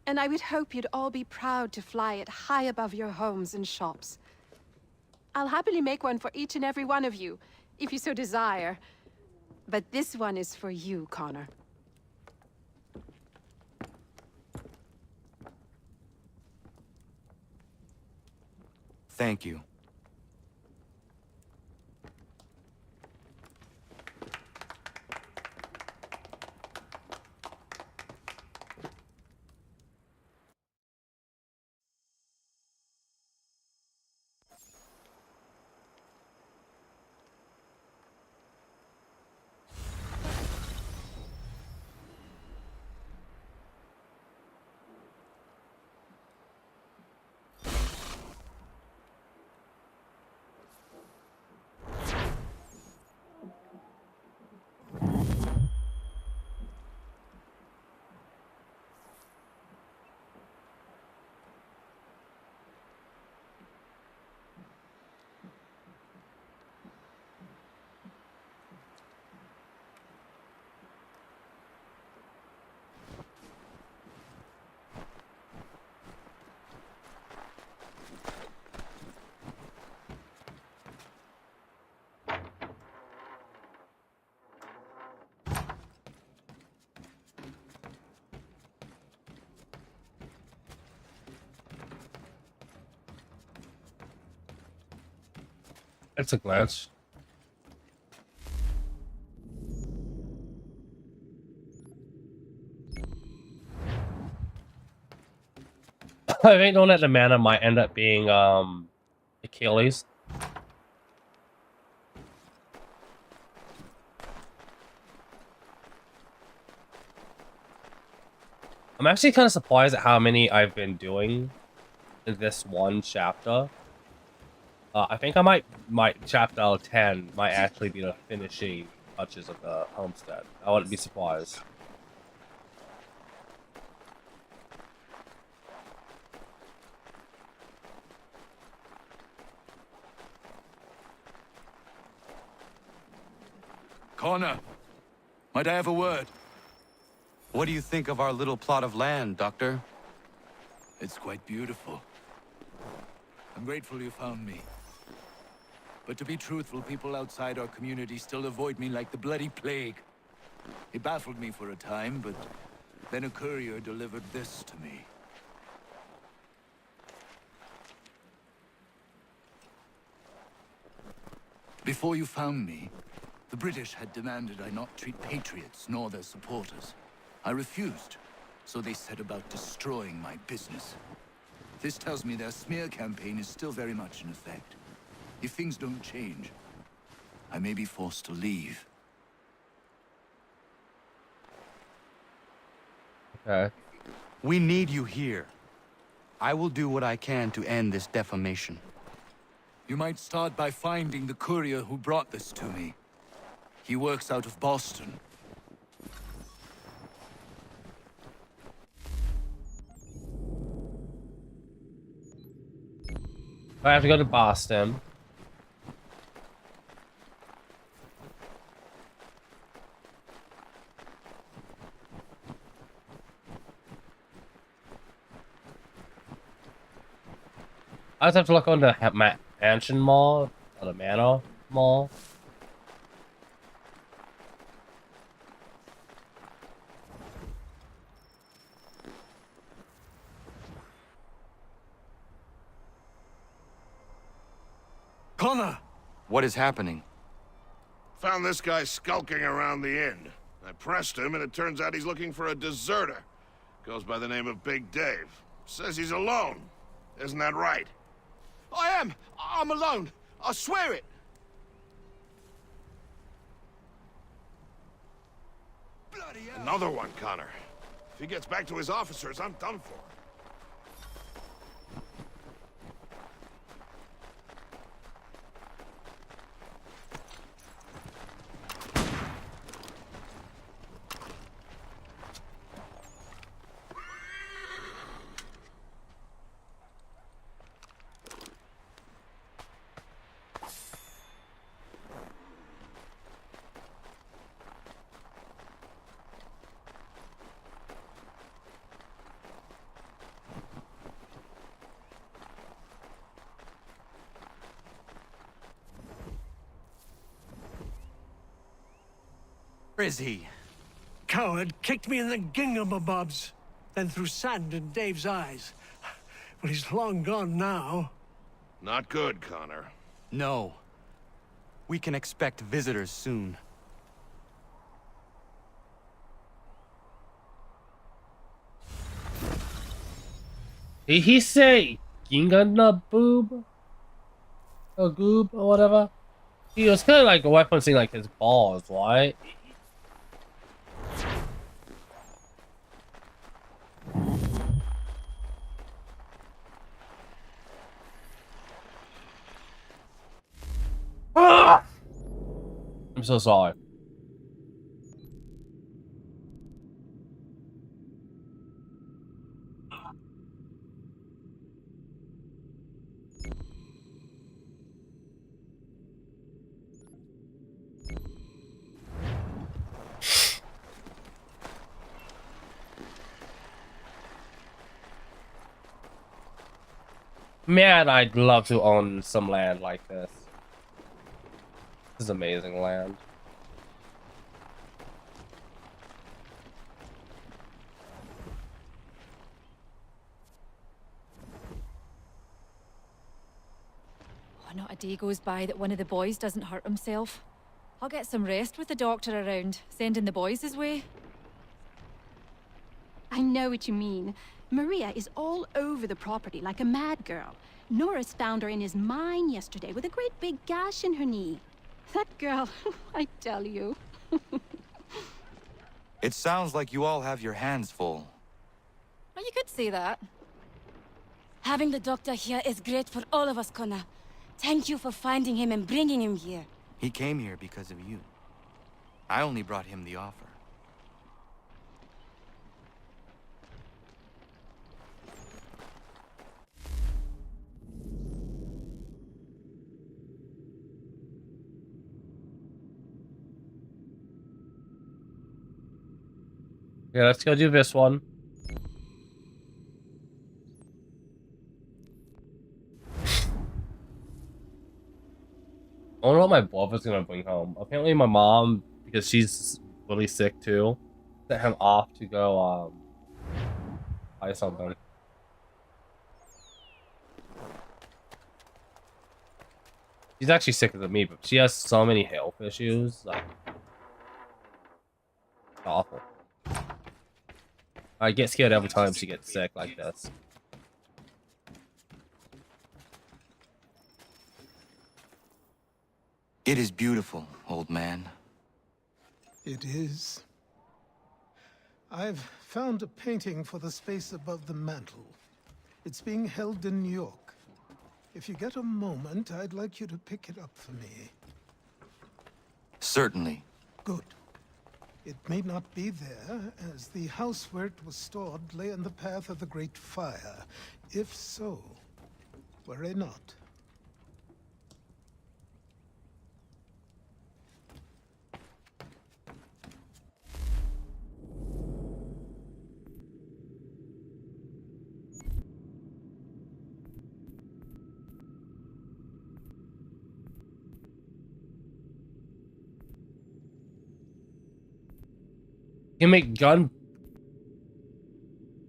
And I would hope you'd all be proud to fly it high above your homes and shops. I'll happily make one for each and every one of you, if you so desire. But this one is for you, Connor.
Thank you.
It's a glance. I think known that the mana might end up being Achilles. I'm actually kind of surprised at how many I've been doing in this one chapter. I think I might chapter 10 might actually be the finishing touches of the homestead. I wouldn't be surprised.
Connor, might I have a word?
What do you think of our little plot of land, Doctor?
It's quite beautiful. I'm grateful you found me. But to be truthful, people outside our community still avoid me like the bloody plague. It baffled me for a time, but then a courier delivered this to me. Before you found me, the British had demanded I not treat patriots nor their supporters. I refused, so they set about destroying my business. This tells me their smear campaign is still very much in effect. If things don't change, I may be forced to leave.
Okay.
We need you here. I will do what I can to end this defamation.
You might start by finding the courier who brought this to me. He works out of Boston.
I have to go to Boston. I just have to look on the Mansion Mall or the Manor Mall.
Connor!
What is happening?
Found this guy skulking around the inn. I pressed him, and it turns out he's looking for a deserter. Goes by the name of Big Dave. Says he's alone. Isn't that right?
I am! I'm alone! I swear it!
Bloody hell!
Another one, Connor. If he gets back to his officers, I'm done for.
Where is he?
Coward kicked me in the gingamabobs, then threw sand in Dave's eyes. Well, he's long gone now.
Not good, Connor.
No. We can expect visitors soon.
Did he say Ginga boob? Or goob or whatever? He was kind of like referencing like his balls, right? I'm so sorry. Man, I'd love to own some land like this. This is amazing land.
not a day goes by that one of the boys doesn't hurt himself. I'll get some rest with the doctor around, sending the boys his way.
I know what you mean. Maria is all over the property like a mad girl. Norris found her in his mine yesterday with a great big gash in her knee. That girl, I tell you.
It sounds like you all have your hands full.
Well, you could say that.
Having the doctor here is great for all of us, Connor. Thank you for finding him and bringing him here.
He came here because of you. I only brought him the offer.
Yeah, let's go do this one. I wonder what my brother's gonna bring home. Apparently my mom, because she's really sick too, sent him off to go buy something. She's actually sicker than me, but she has so many health issues, like it's awful. I get scared every time she gets sick like this.
It is beautiful, old man.
It is. I've found a painting for the space above the mantle. It's being held in New York. If you get a moment, I'd like you to pick it up for me.
Certainly.
Good. It may not be there, as the house where it was stored lay in the path of the Great Fire. If so, worry not.
You can make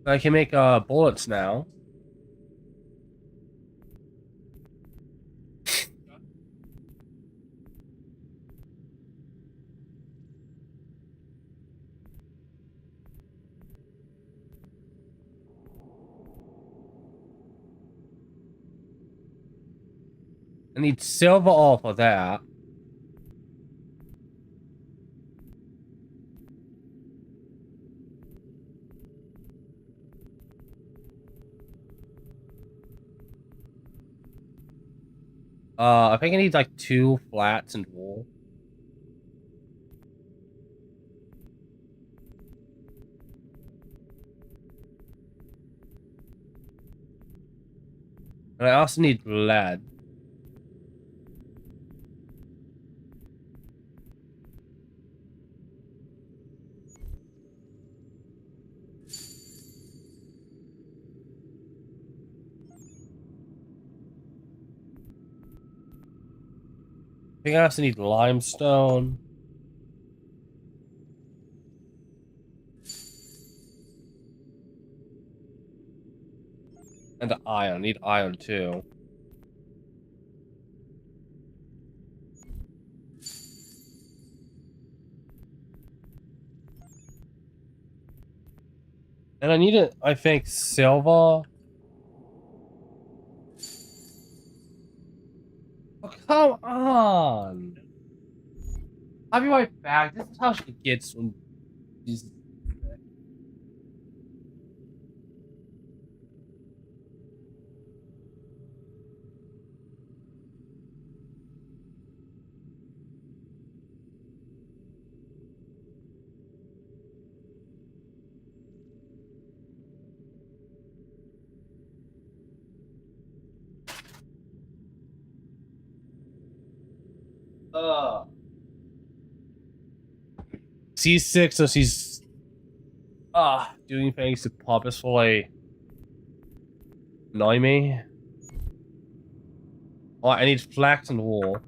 I can make bullets now. I need silver ore for that. I think I need like 2 flats and wool. And I also need lead. I think I also need limestone. And iron. I need iron too. And I need it, I think, silver. Oh, come on! I'll be right back. This is how she gets when she's... She's sick, so she's doing things to purposefully annoy me. Oh, I need flax and wool.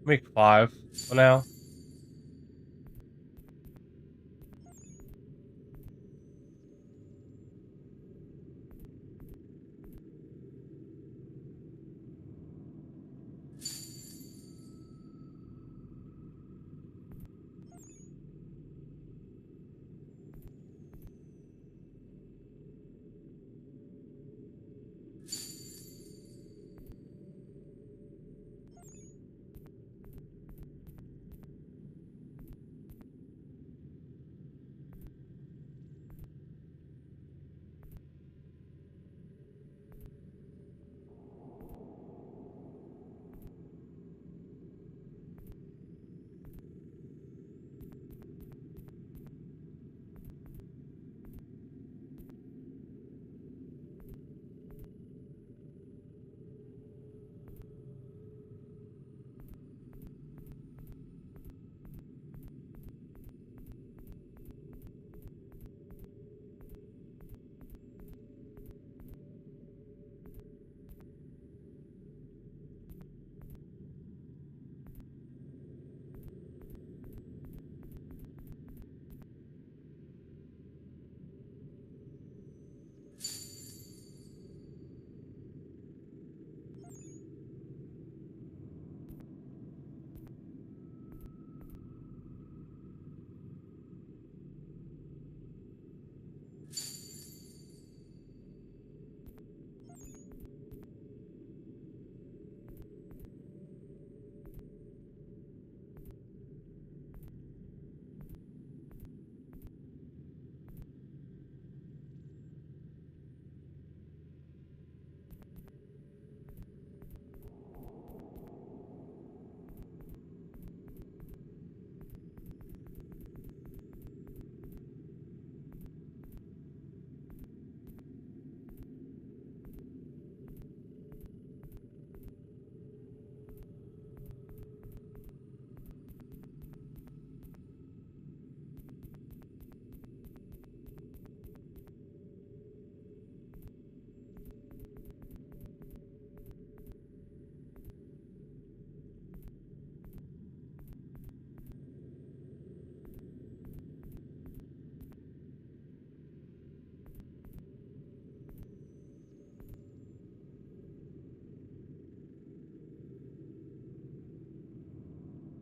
Make 5 for now.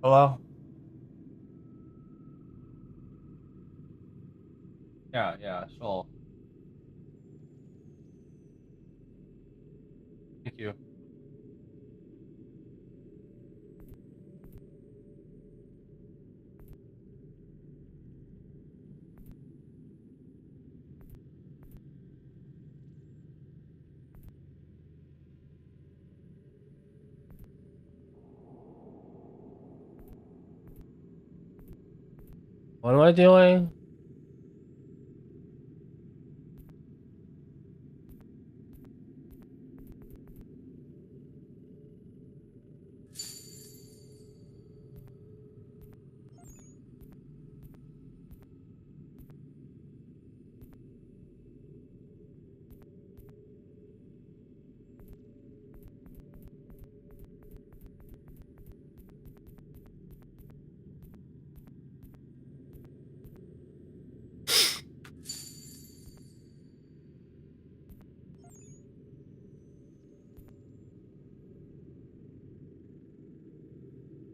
Hello? Yeah, sure. Thank you. What am I doing?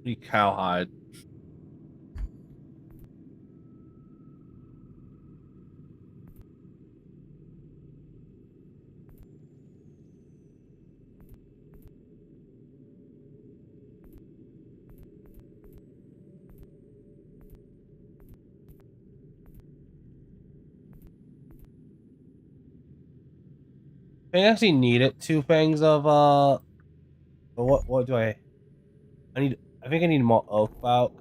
You cowhide. I actually needed 2 things of but what do I need? I think I need more oak bulk.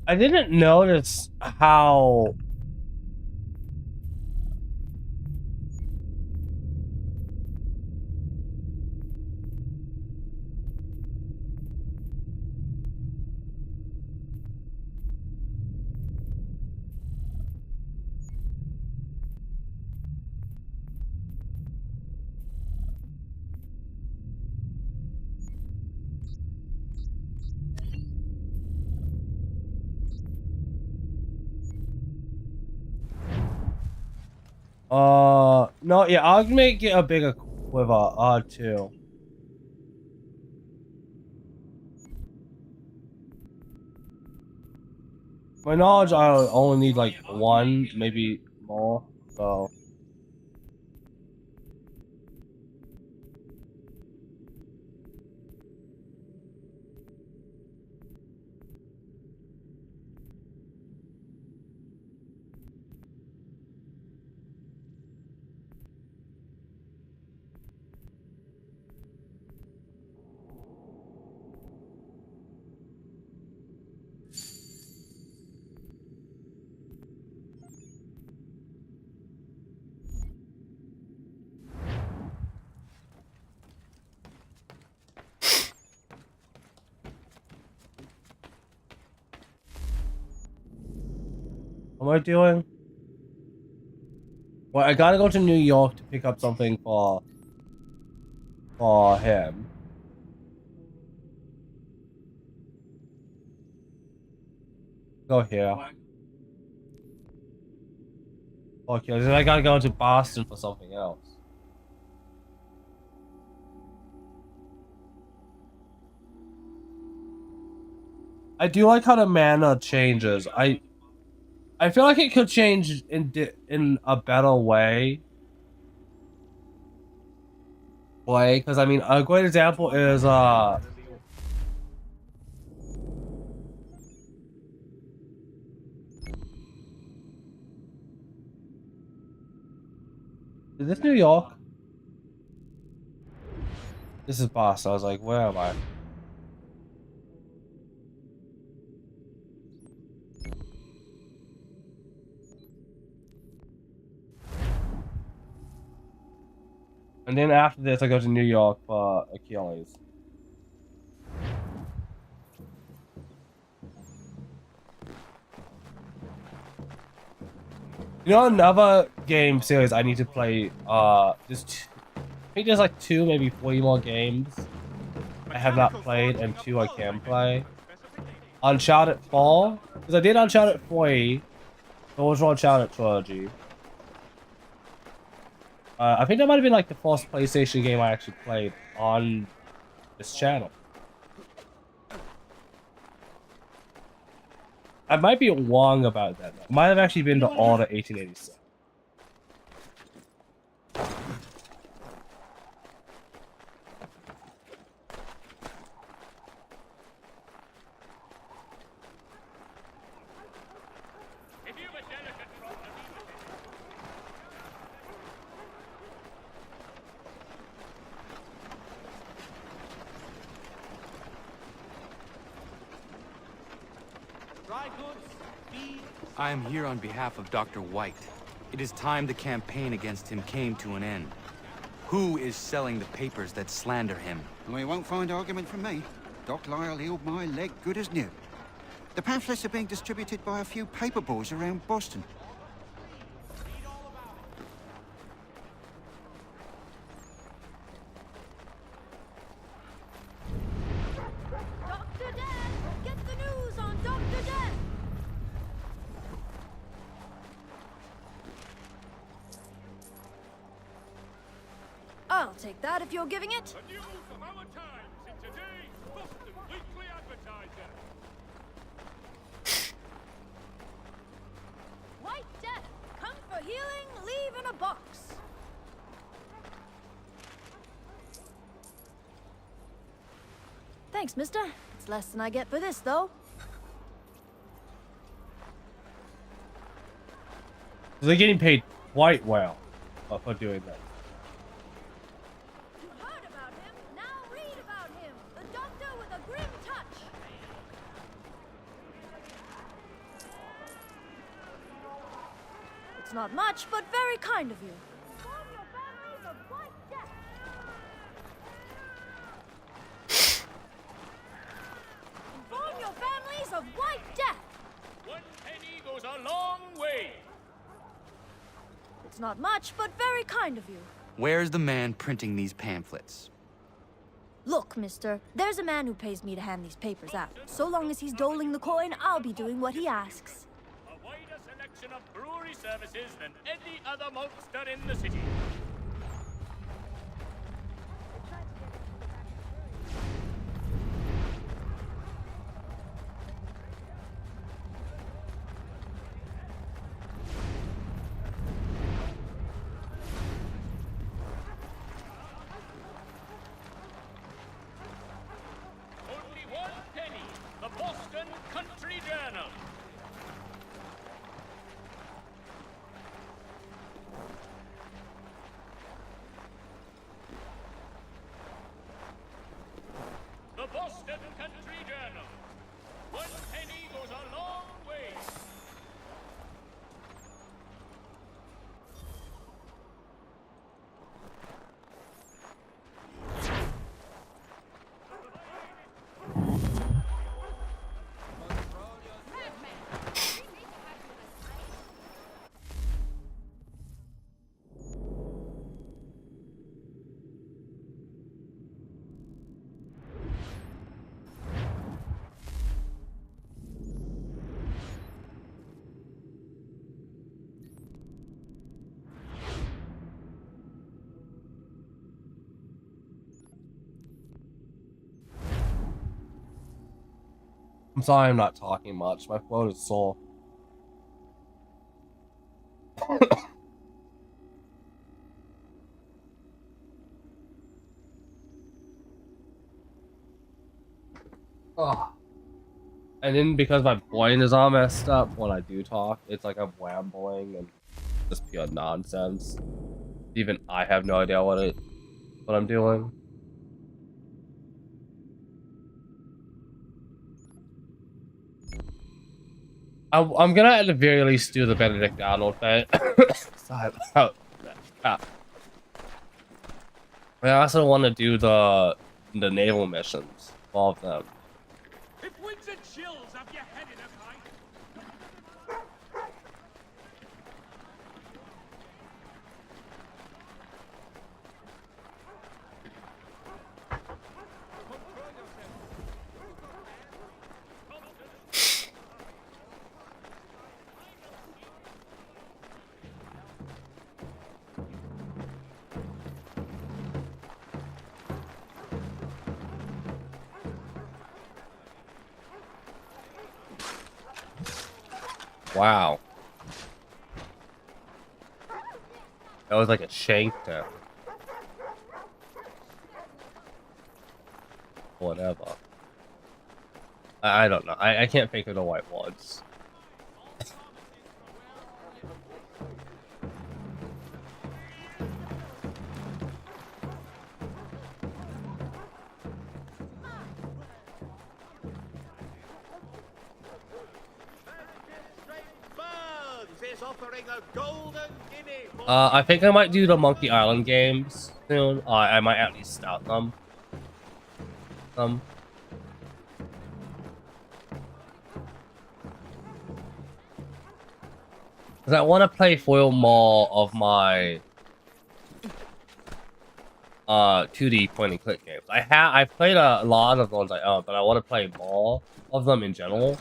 I didn't notice how no, yeah, I'll make it a bigger quiver, too. My knowledge, I only need like one, maybe more, so. What am I doing? Well, I gotta go to New York to pick up something for him. Go here. Okay, then I gotta go to Boston for something else. I do like how the mana changes. I feel like it could change in a better way. Because I mean, a great example is is this New York? This is Boston. I was like, where am I? And then after this, I go to New York for Achilles. You know, another game series I need to play. I think there's like 2, maybe 3 more games I have not played, and 2 I can play. Uncharted 4, because I did Uncharted 3. The original Uncharted trilogy. I think that might have been like the first PlayStation game I actually played on this channel. I might be wrong about that. It might have actually been the Order 1886.
I am here on behalf of Dr. White. It is time the campaign against him came to an end. Who is selling the papers that slander him?
Well, you won't find argument from me. Doc Lyle healed my leg good as new. The pamphlets are being distributed by a few paper boys around Boston.
Dr. Dan! Get the news on Dr. Dan! I'll take that if you're giving it.
The news of our times in today's Boston Weekly Advertiser.
White Death, come for healing, leave in a box. Thanks, mister. It's less than I get for this, though.
They're getting paid quite well for doing that.
You heard about him, now read about him. The doctor with a grim touch. It's not much, but very kind of you. Inform your families of White Death!
1 penny goes a long way.
It's not much, but very kind of you.
Where's the man printing these pamphlets?
Look, mister, there's a man who pays me to hand these papers out. So long as he's doling the coin, I'll be doing what he asks.
A wider selection of brewery services than any other maltster in the city. Only 1 penny. The Boston Country Journal. The Boston Country Journal. 1 penny goes a long way.
I'm sorry I'm not talking much. My throat is sore. Oh. And then because my brain is all messed up when I do talk, it's like I'm rambling and just pure nonsense. Even I have no idea what I'm doing. I'm gonna at the very least do the Benedict Arnold thing. Sorry about that. I also want to do the naval missions, all of them.
If winds and chills have your head in a kite.
Wow. That was like a shank there. Whatever. I don't know. I can't think of the right words. I think I might do the Monkey Island games soon. I might at least start them. Because I want to play foil more of my 2D point and click games. I've played a lot of the ones I own, but I want to play more of them in general.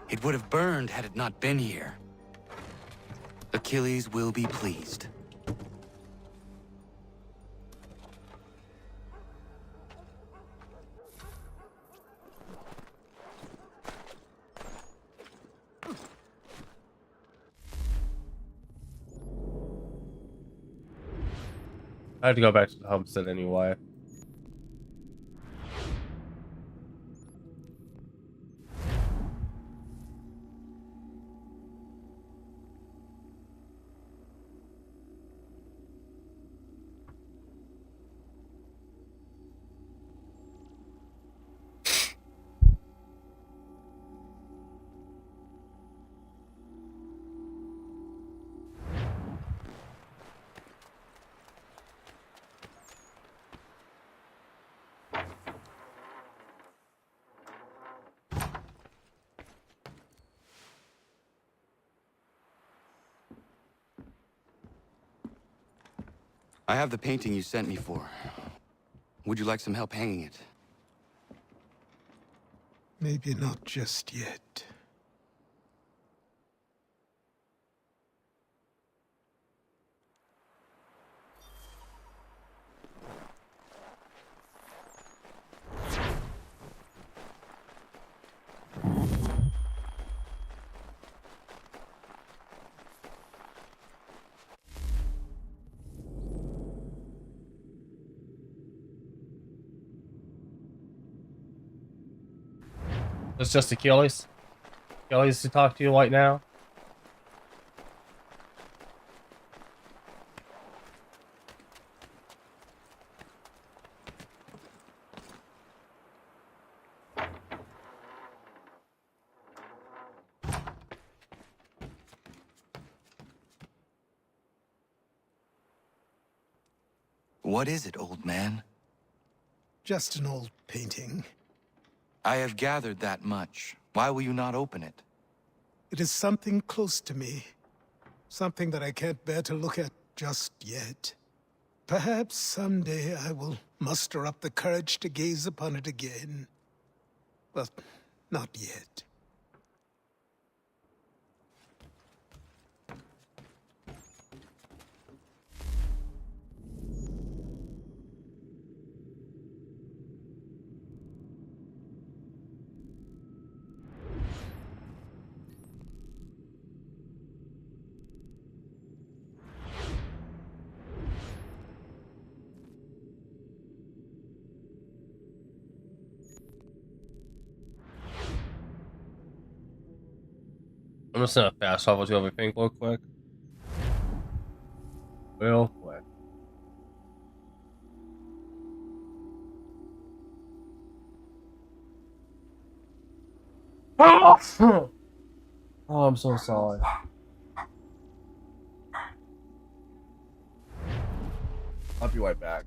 It would have burned had it not been here. Achilles will be pleased.
I had to go back to the homestead anyway.
I have the painting you sent me for. Would you like some help hanging it?
Maybe not just yet.
It's just Achilles. Achilles to talk to you right now.
What is it, old man?
Just an old painting.
I have gathered that much. Why will you not open it?
It is something close to me. Something that I can't bear to look at just yet. Perhaps someday I will muster up the courage to gaze upon it again. But not yet.
I'm just gonna fast travel to everything real quick. Real quick. Oh, I'm so sorry. I'll be right back.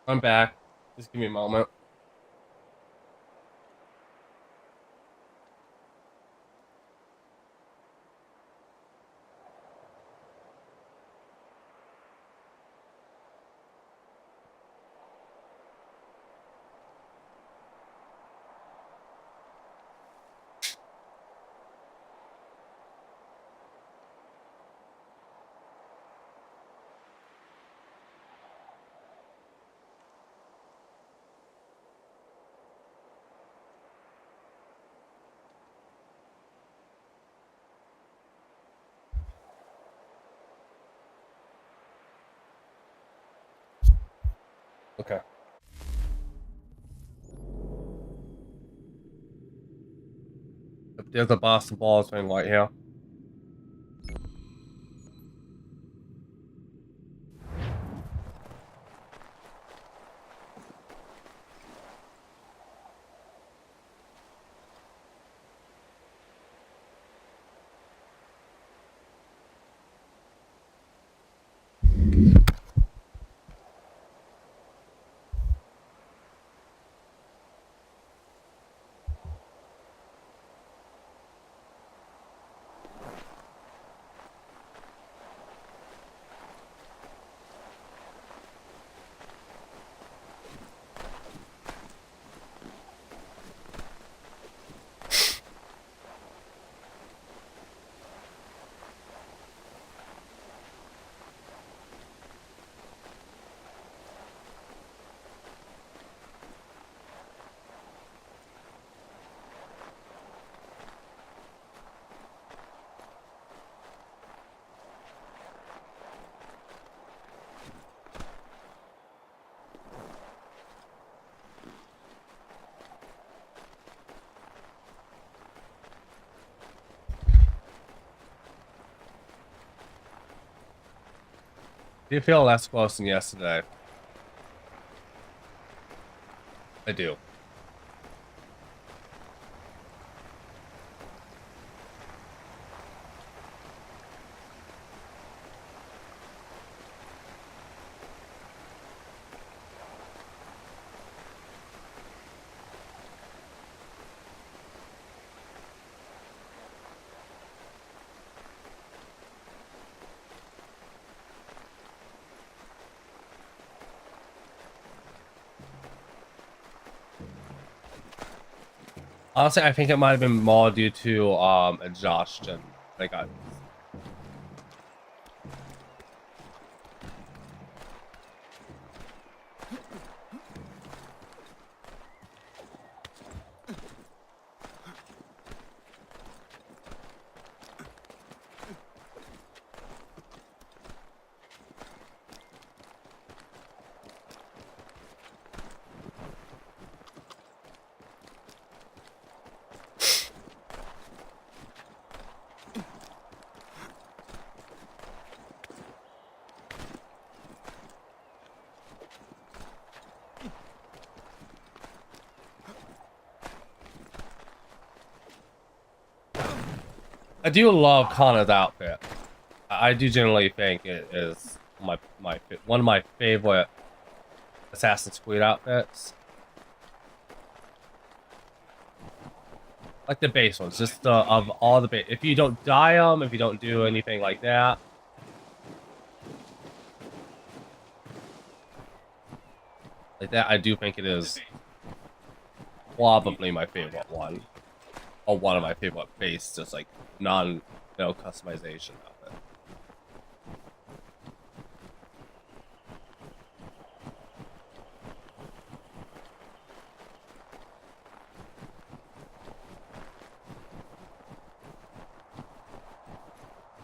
I'm back. Just give me a moment. Okay. There's a Boston Balls thing right here. Do you feel less close than yesterday? I do. Honestly, I think it might have been more due to exhaustion. Like I do love Connor's outfit. I do generally think it is one of my favorite Assassin's Creed outfits. Like the base ones, just of all the base. If you don't dye them, if you don't do anything like that. Like that, I do think it is probably my favorite one. Or one of my favorite base, just like customization of it.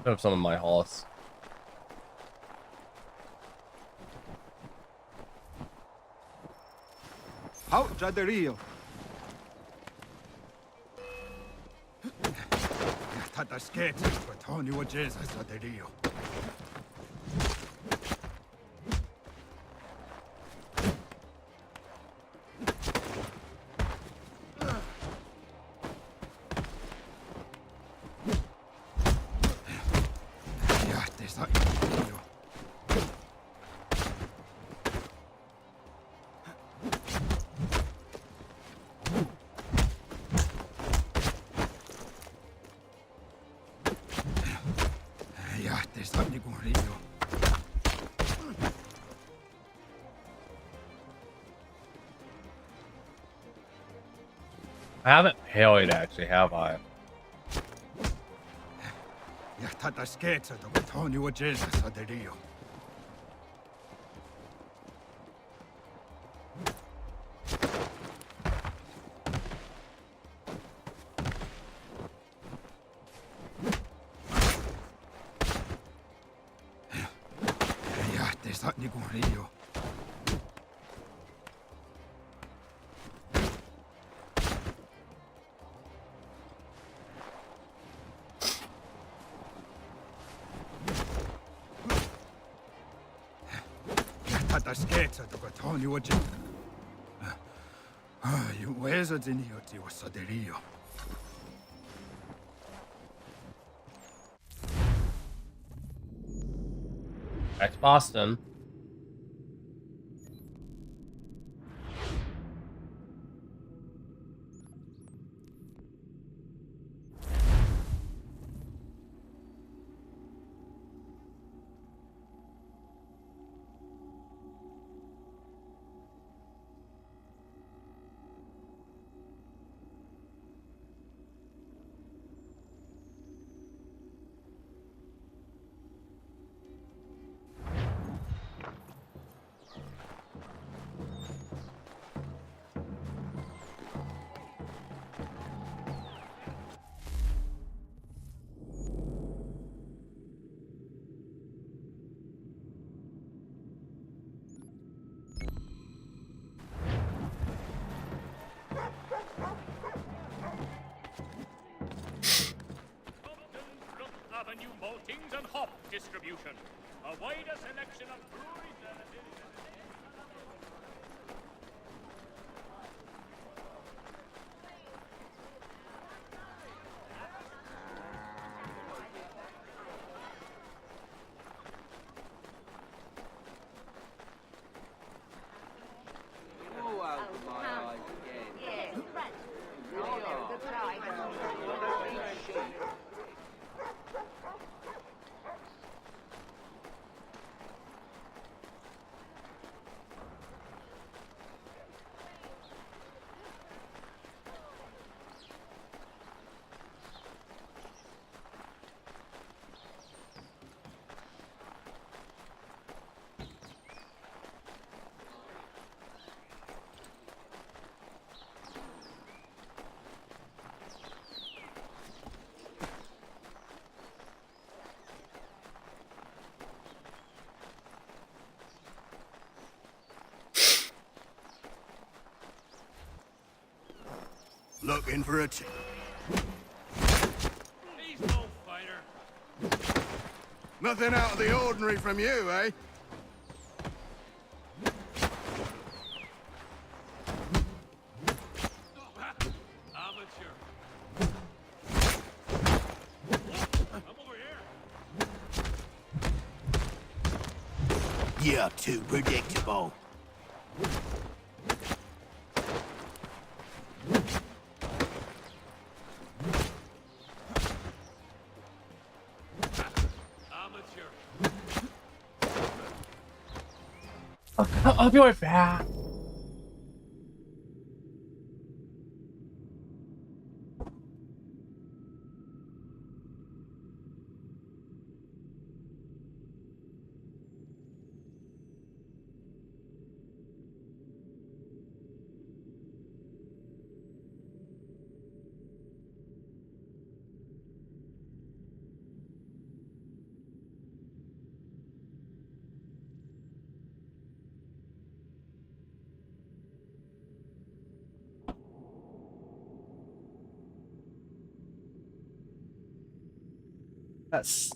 Put up some of my horse.
Out già del Rio. Tata schiet, Tony wa Jesus già del Rio.
I haven't parried actually, have I?
Ja tätä skeetsätä, mutta on juo Jesus aderio. Ja te saat niinku Rio. Tätä skeetsätä, mutta on juo Jesus. Juo Jesus aderio aderio.
Back to Boston.
Avenue maltings and hop distribution. A wider selection of breweries than
Looking for a chick.
He's no fighter.
Nothing out of the ordinary from you, eh?
Amateur. I'm over here.
You're too predictable.
I'll be right back. That's...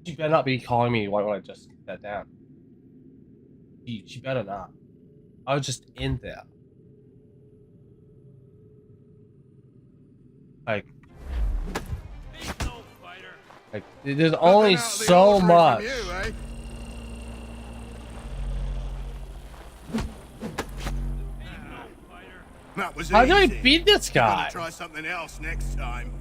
She better not be calling me. Why would I just get that down? She better not. I was just in there. Like, there's only so much.
That was
How do I
easy.
beat this guy?
Try something else next time.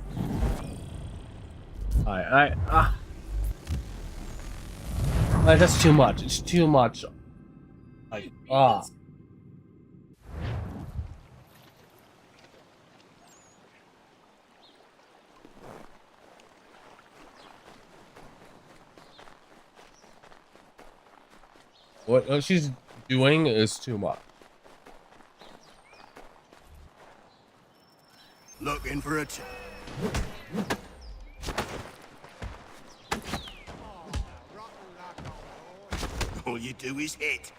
Like, that's too much. It's too much. Like, ah. What she's doing is too much.
Looking for a all you do is hit.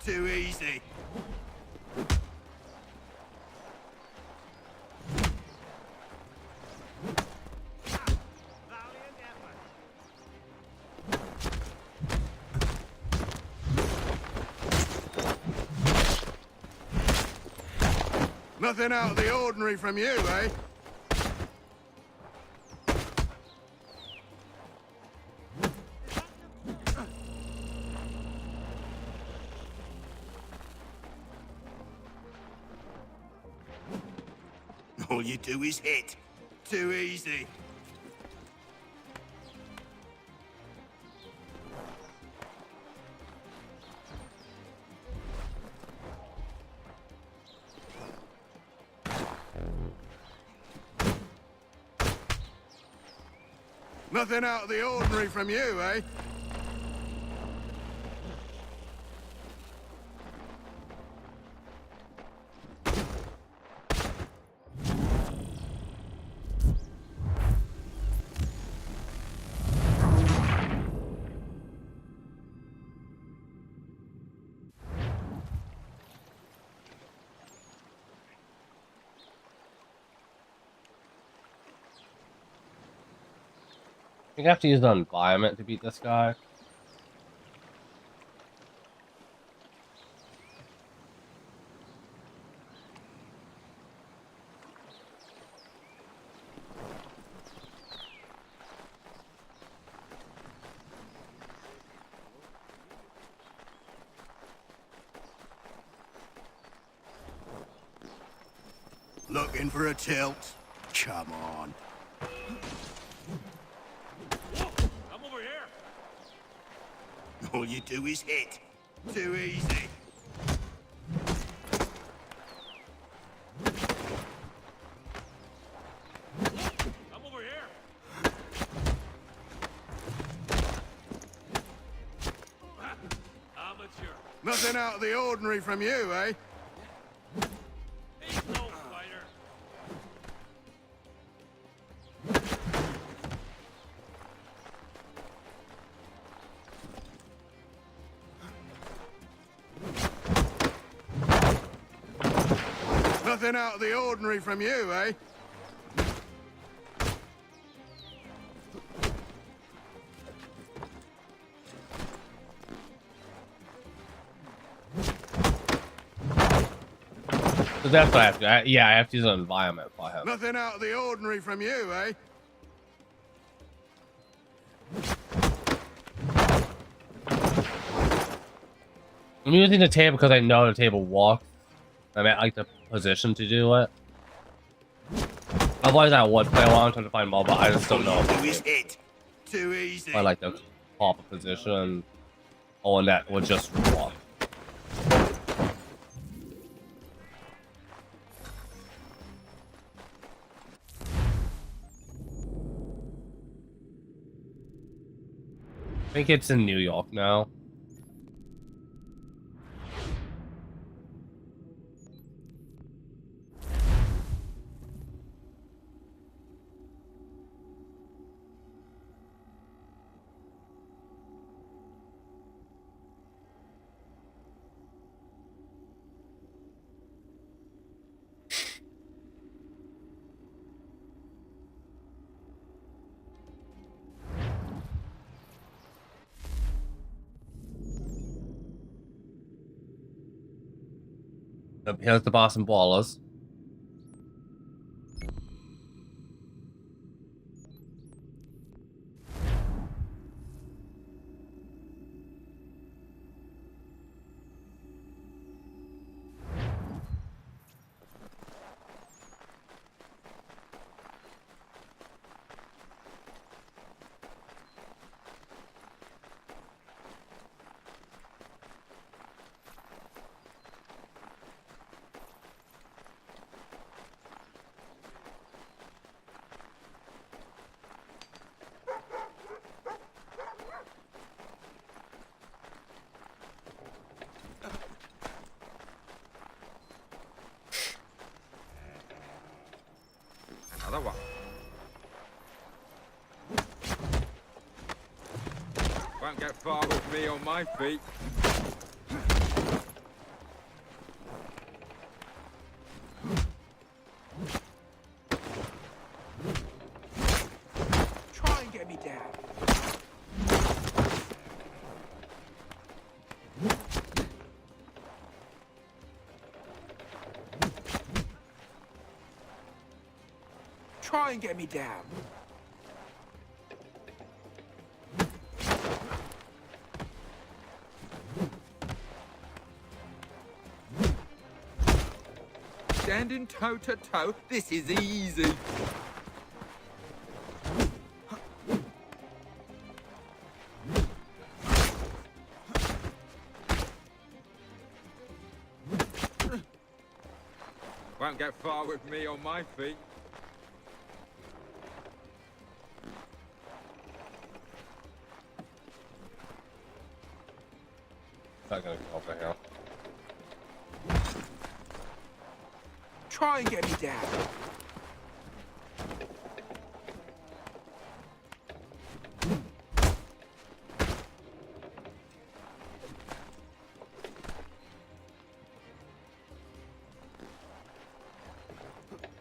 Too easy. Nothing out of the ordinary from you, eh? All you do is hit. Too easy. Nothing out of the ordinary from you, eh?
You have to use the environment to beat this guy.
Looking for a tilt? Come on.
I'm over here.
All you do is hit. Too easy.
I'm over here. Amateur.
Nothing out of the ordinary from you, eh?
He's no fighter.
Nothing out of the ordinary from you, eh?
So that's what I have to. Yeah, I have to use an environment for him.
Nothing out of the ordinary from you, eh?
I'm using the table because I know the table walks. I'm at like the position to do it. Otherwise, I would play along trying to find more, but I just don't know.
Too easy.
I like the proper position. Oh, and that would just walk. I think it's in New York now. Here's the Boston Brawlers.
another one. Won't get far with me on my feet.
Try and get me down. Try and get me down.
Standing toe to toe, this is easy. Won't get far with me on my feet.
Not gonna go over here.
Try and get me down.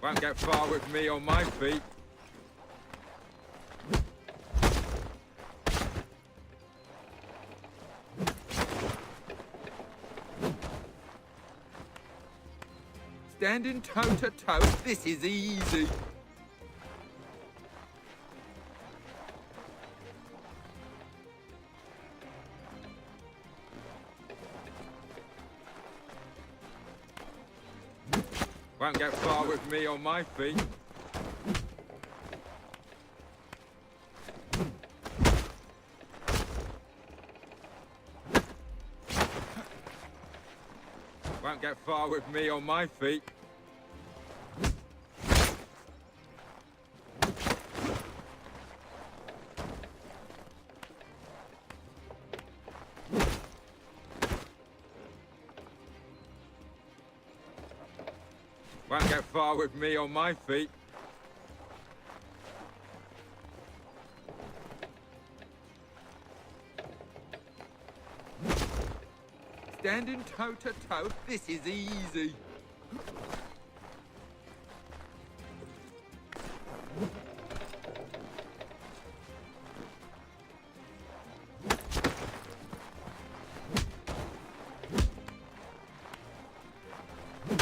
Won't get far with me on my feet. Standing toe to toe, this is easy. Won't get far with me on my feet. Won't get far with me on my feet. Won't get far with me on my feet. Standing toe to toe, this is easy.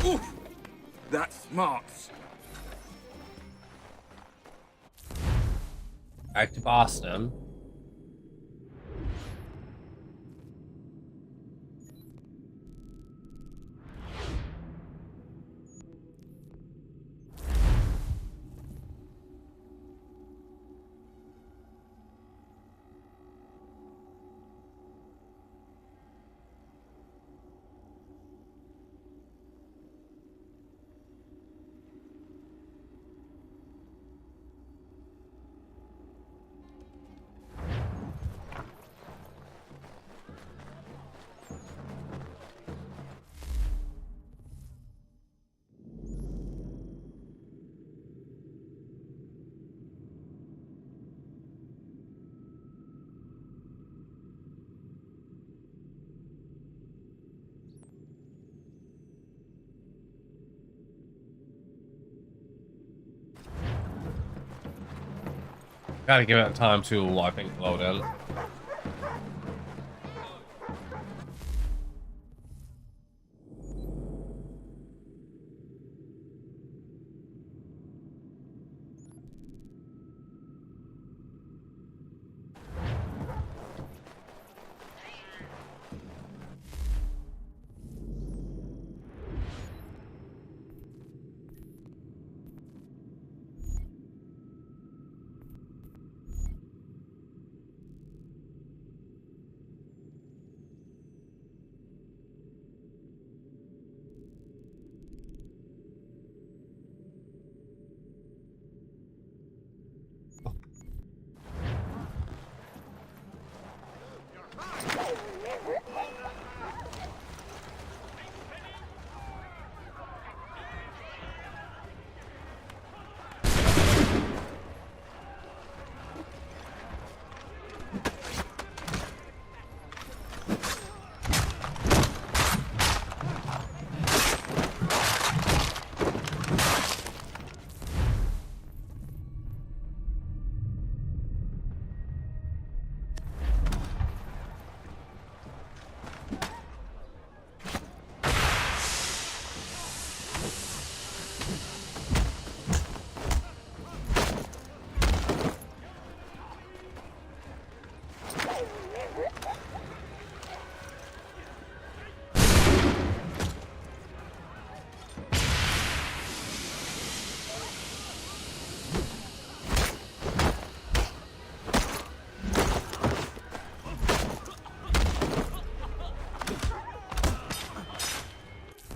Oof! That's smart.
Back to Boston. Gotta give it time to, I think, load in.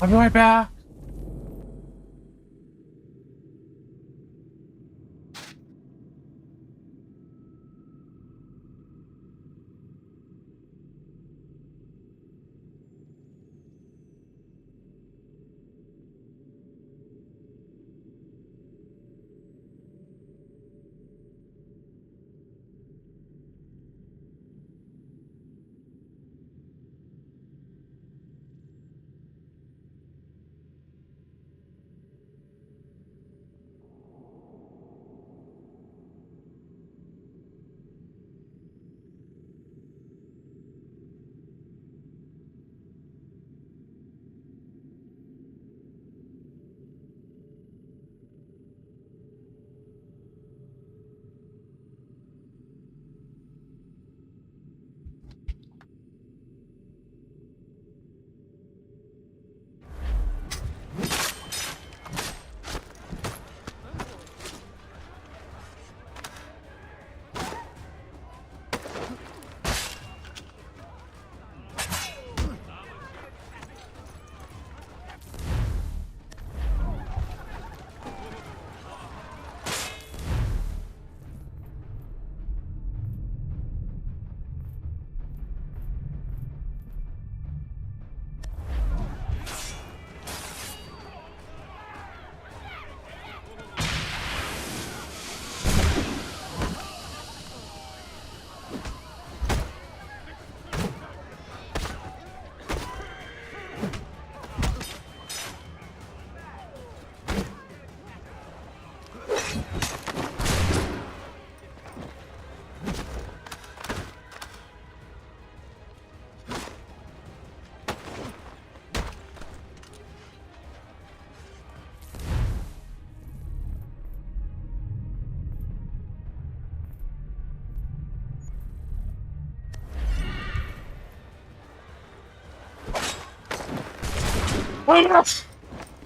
I'll be right back.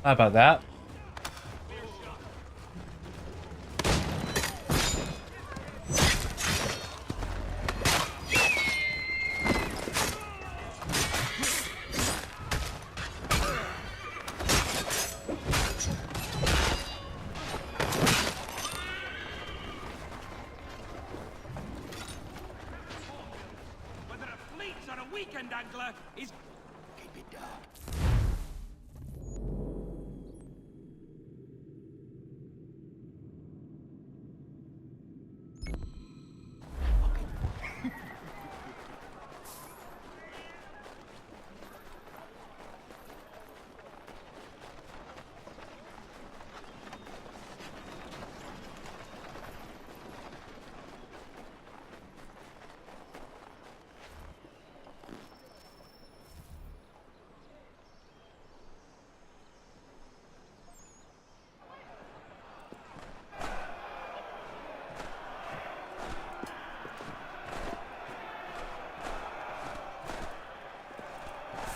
How about that?
Whether a fleet's or a weekend angler is... Keep it down.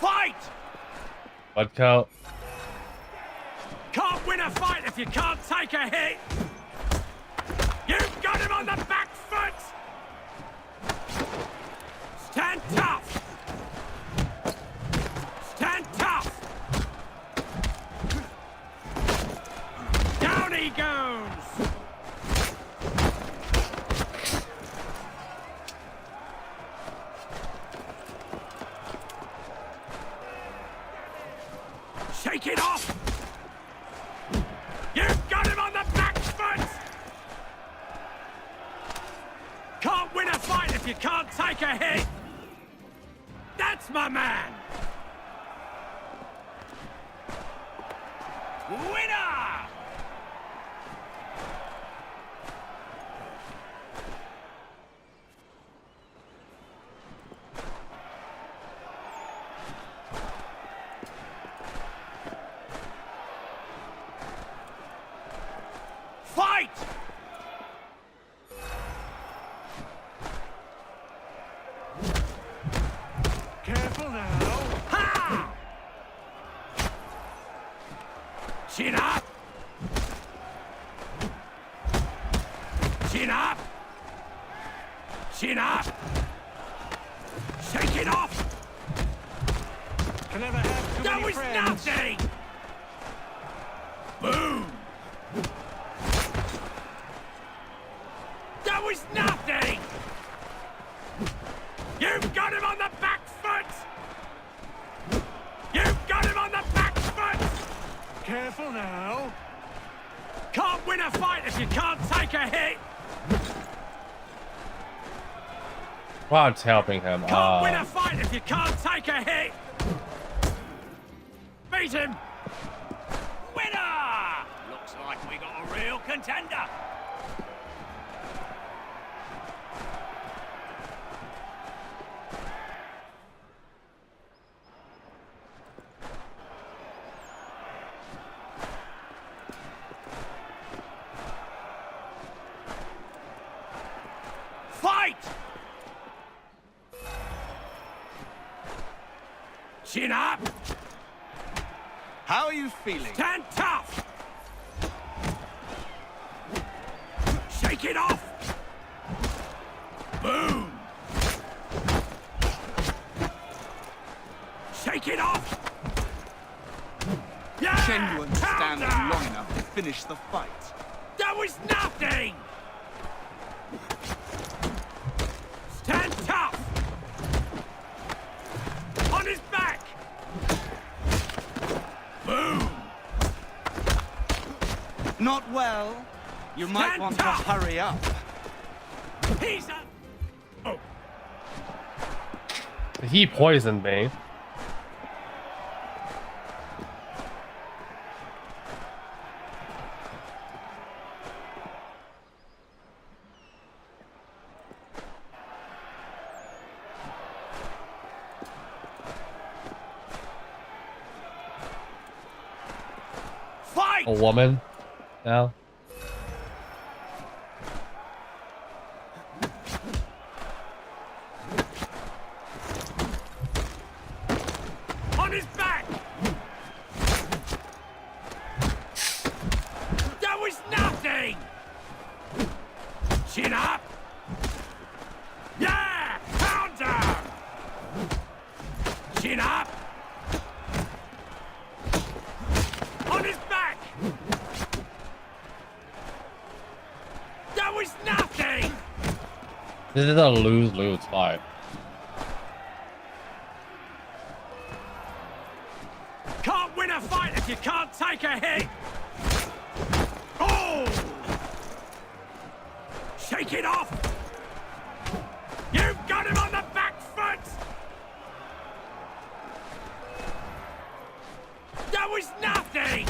Fight!
Blood count.
Can't win a fight if you can't take a hit! You've got him on the back foot! Stand tough! Stand tough! Down he goes! Shake it off! You've got him on the back foot! Can't win a fight if you can't take a hit! That's my man! Winner! Fight! Careful now. Ha! Chin up! Chin up! Chin up! Shake it off! Can never have too That was nothing! Boom! That was nothing! You've got him on the back foot! You've got him on the back foot!
Careful now.
Can't win a fight if you can't take a hit!
Rod's helping him.
Can't win a fight if you can't take a hit! Beat him! Winner! Looks like we got a real contender! Fight! Chin up!
How are you feeling?
Stand tough! Shake it off! Boom! Shake it off! Yeah!
Can you understand
Pounder!
long enough to finish the fight?
That was nothing! Stand tough! On his back! Boom!
Not well. You might
Stand
want
tough!
to hurry up.
He's a... Oh,
He poisoned me.
fight!
A woman now.
On his back! That was nothing! Chin up! Yeah! Pounder! Chin up! On his back! That was nothing!
This is a lose-lose fight.
Can't win a fight if you can't take a hit! Oh! Shake it off! You've got him on the back foot! That was nothing!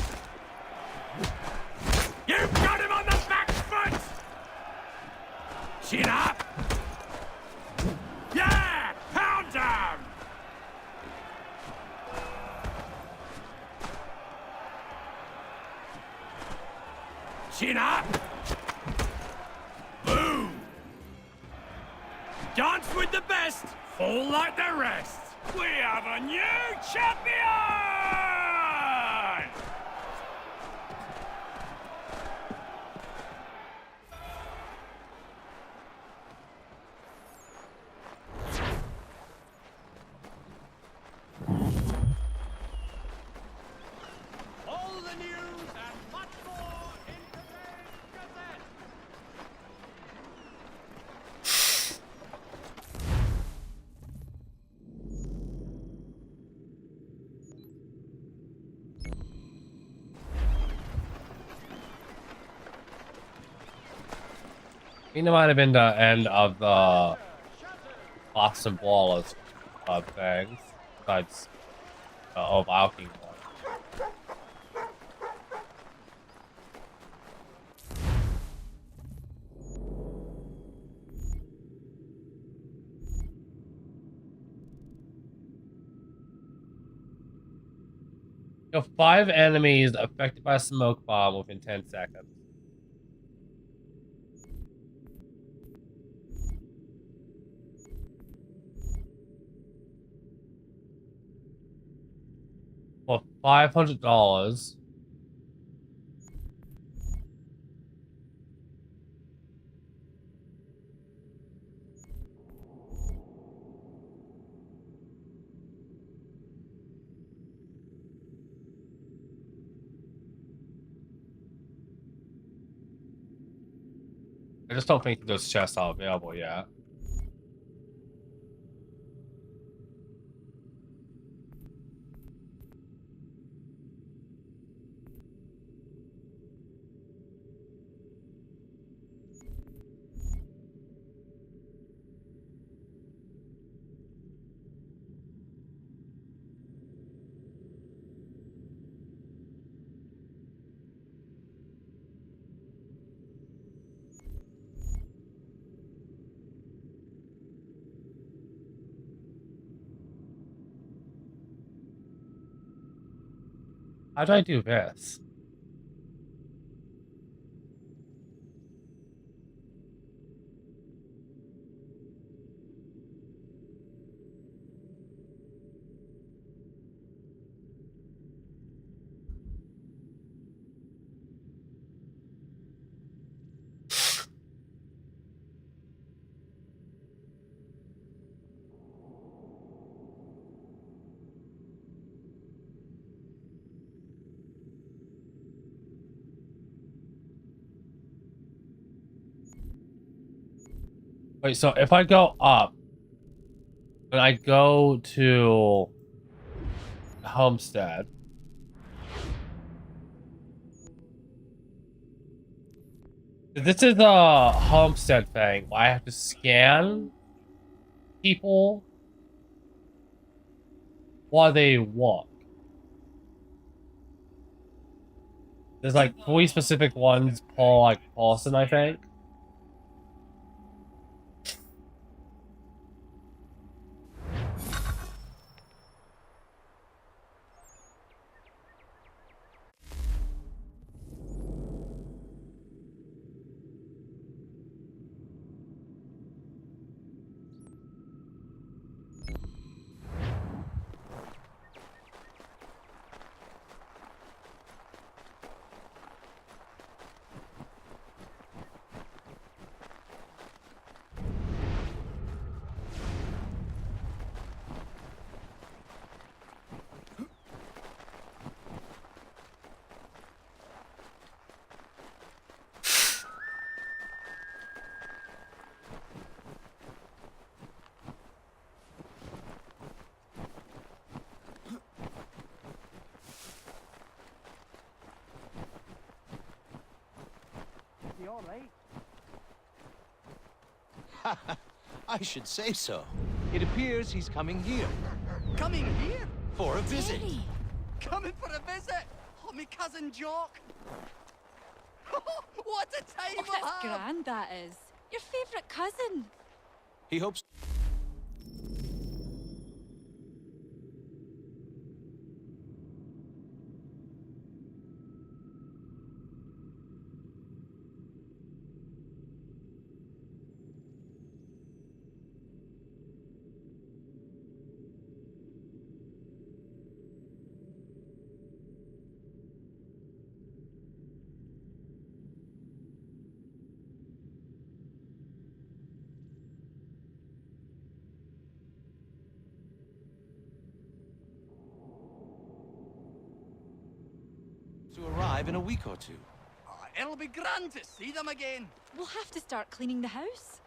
You've got him on the back foot! Chin up! Yeah! Pound him! Chin up! Boom! Dance with the best, fall like the rest. We have a new champion! All the news and much more in today's Gazette.
I think it might have been the end of the Boston Brawlers things. Besides of Alking one. You have 5 enemies affected by a smoke bomb within 10 seconds. For $500. just don't think those chests are available yet. How do I do this? Wait, so if I go up and I go to Homestead, this is a Homestead thing. I have to scan people while they walk. There's like 3 specific ones per like person, I think.
You all right? I should say so. It appears he's coming here.
Coming here?
For a visit.
Jenny. Coming for a visit? Oh, me cousin Jock. What a time
Oh,
we'll
that's
have.
grand, that is. Your favourite cousin.
He hopes... to arrive in a week or two.
It'll be grand to see them again.
We'll have to start cleaning the house.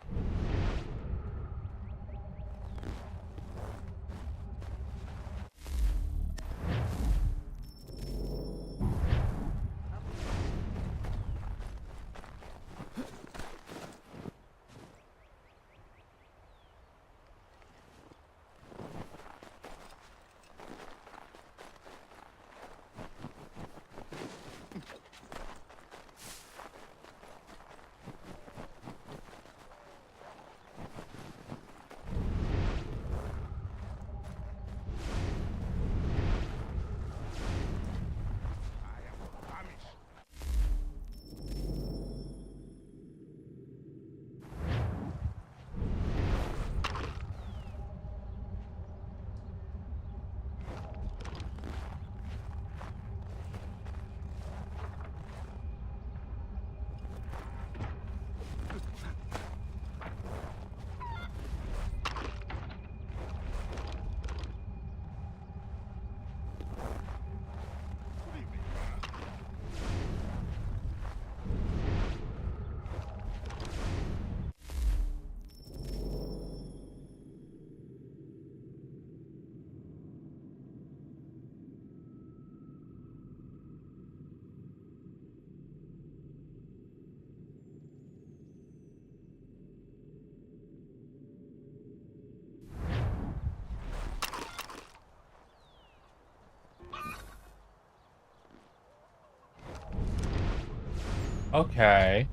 Okay.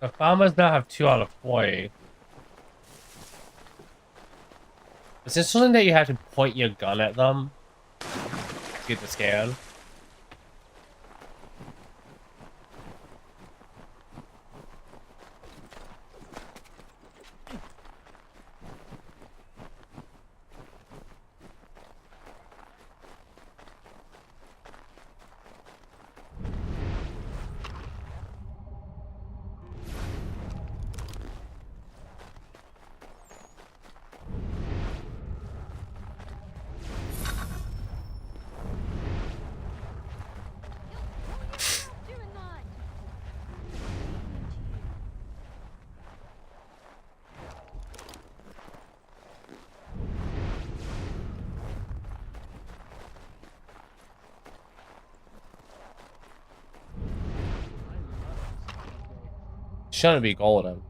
The farmers now have 2 out of 40. Is this something that you have to point your gun at them to get the scan? Shouldn't be golden.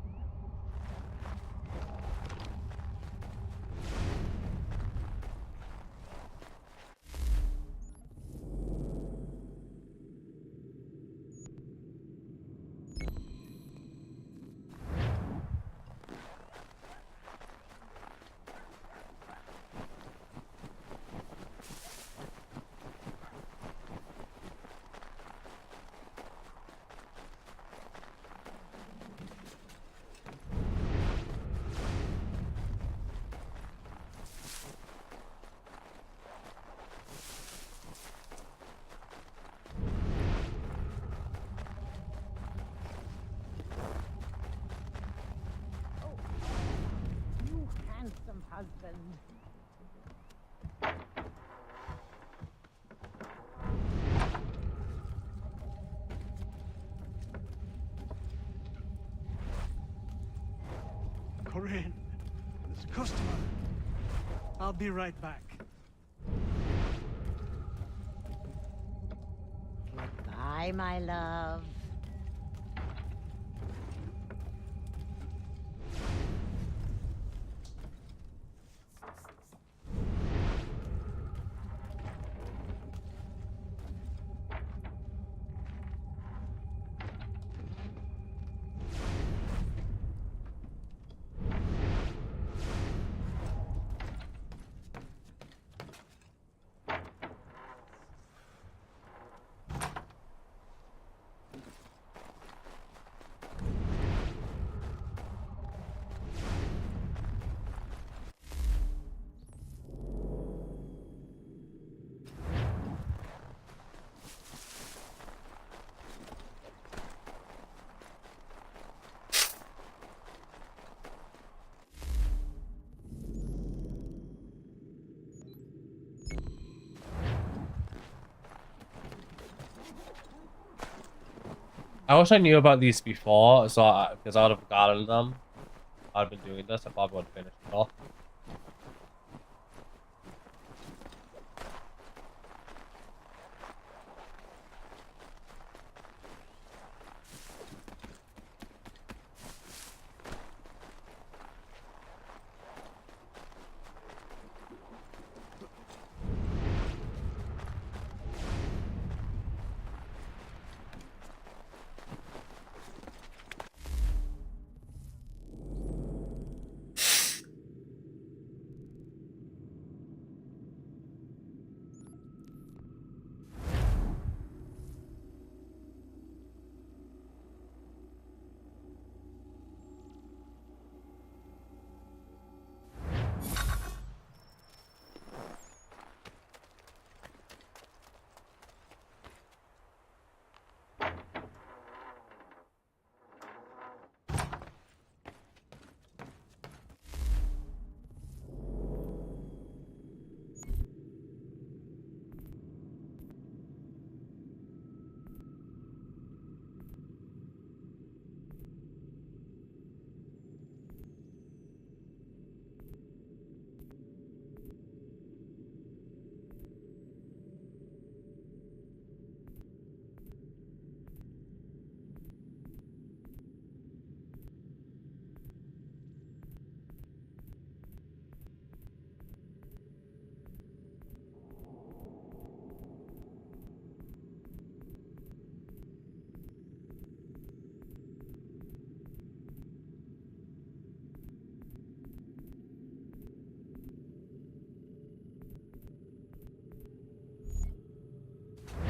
Handsome husband.
Corinne, there's a customer. I'll be right back.
Goodbye, my love.
I wish I knew about these before, so because I would have forgotten them. I'd been doing this, I probably would have finished it off.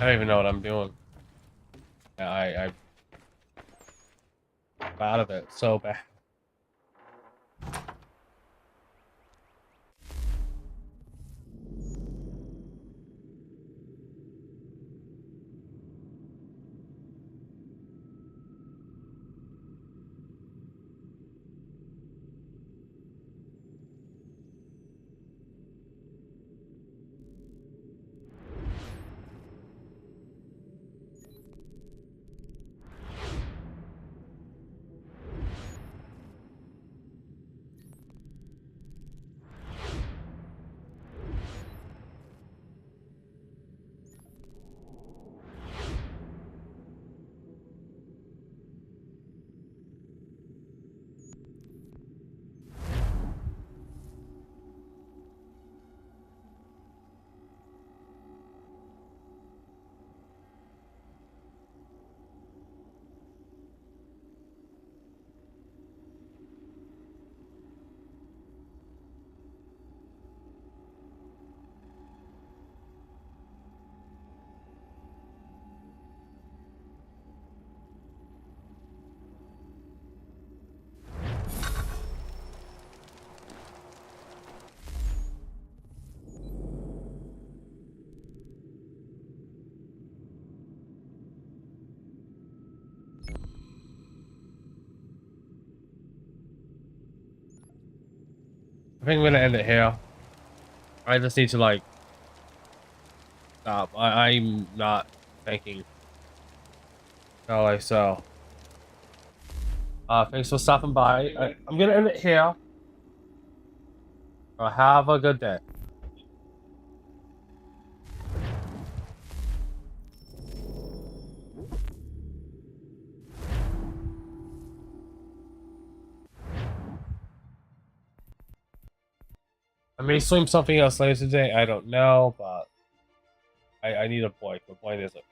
I don't even know what I'm doing. I'm out of it so bad. I think I'm gonna end it here. I just need to like stop. I'm not thinking. So thanks for stopping by. I'm gonna end it here. Have a good day. I may stream something else later today. I don't know, but I need a point. What point is it?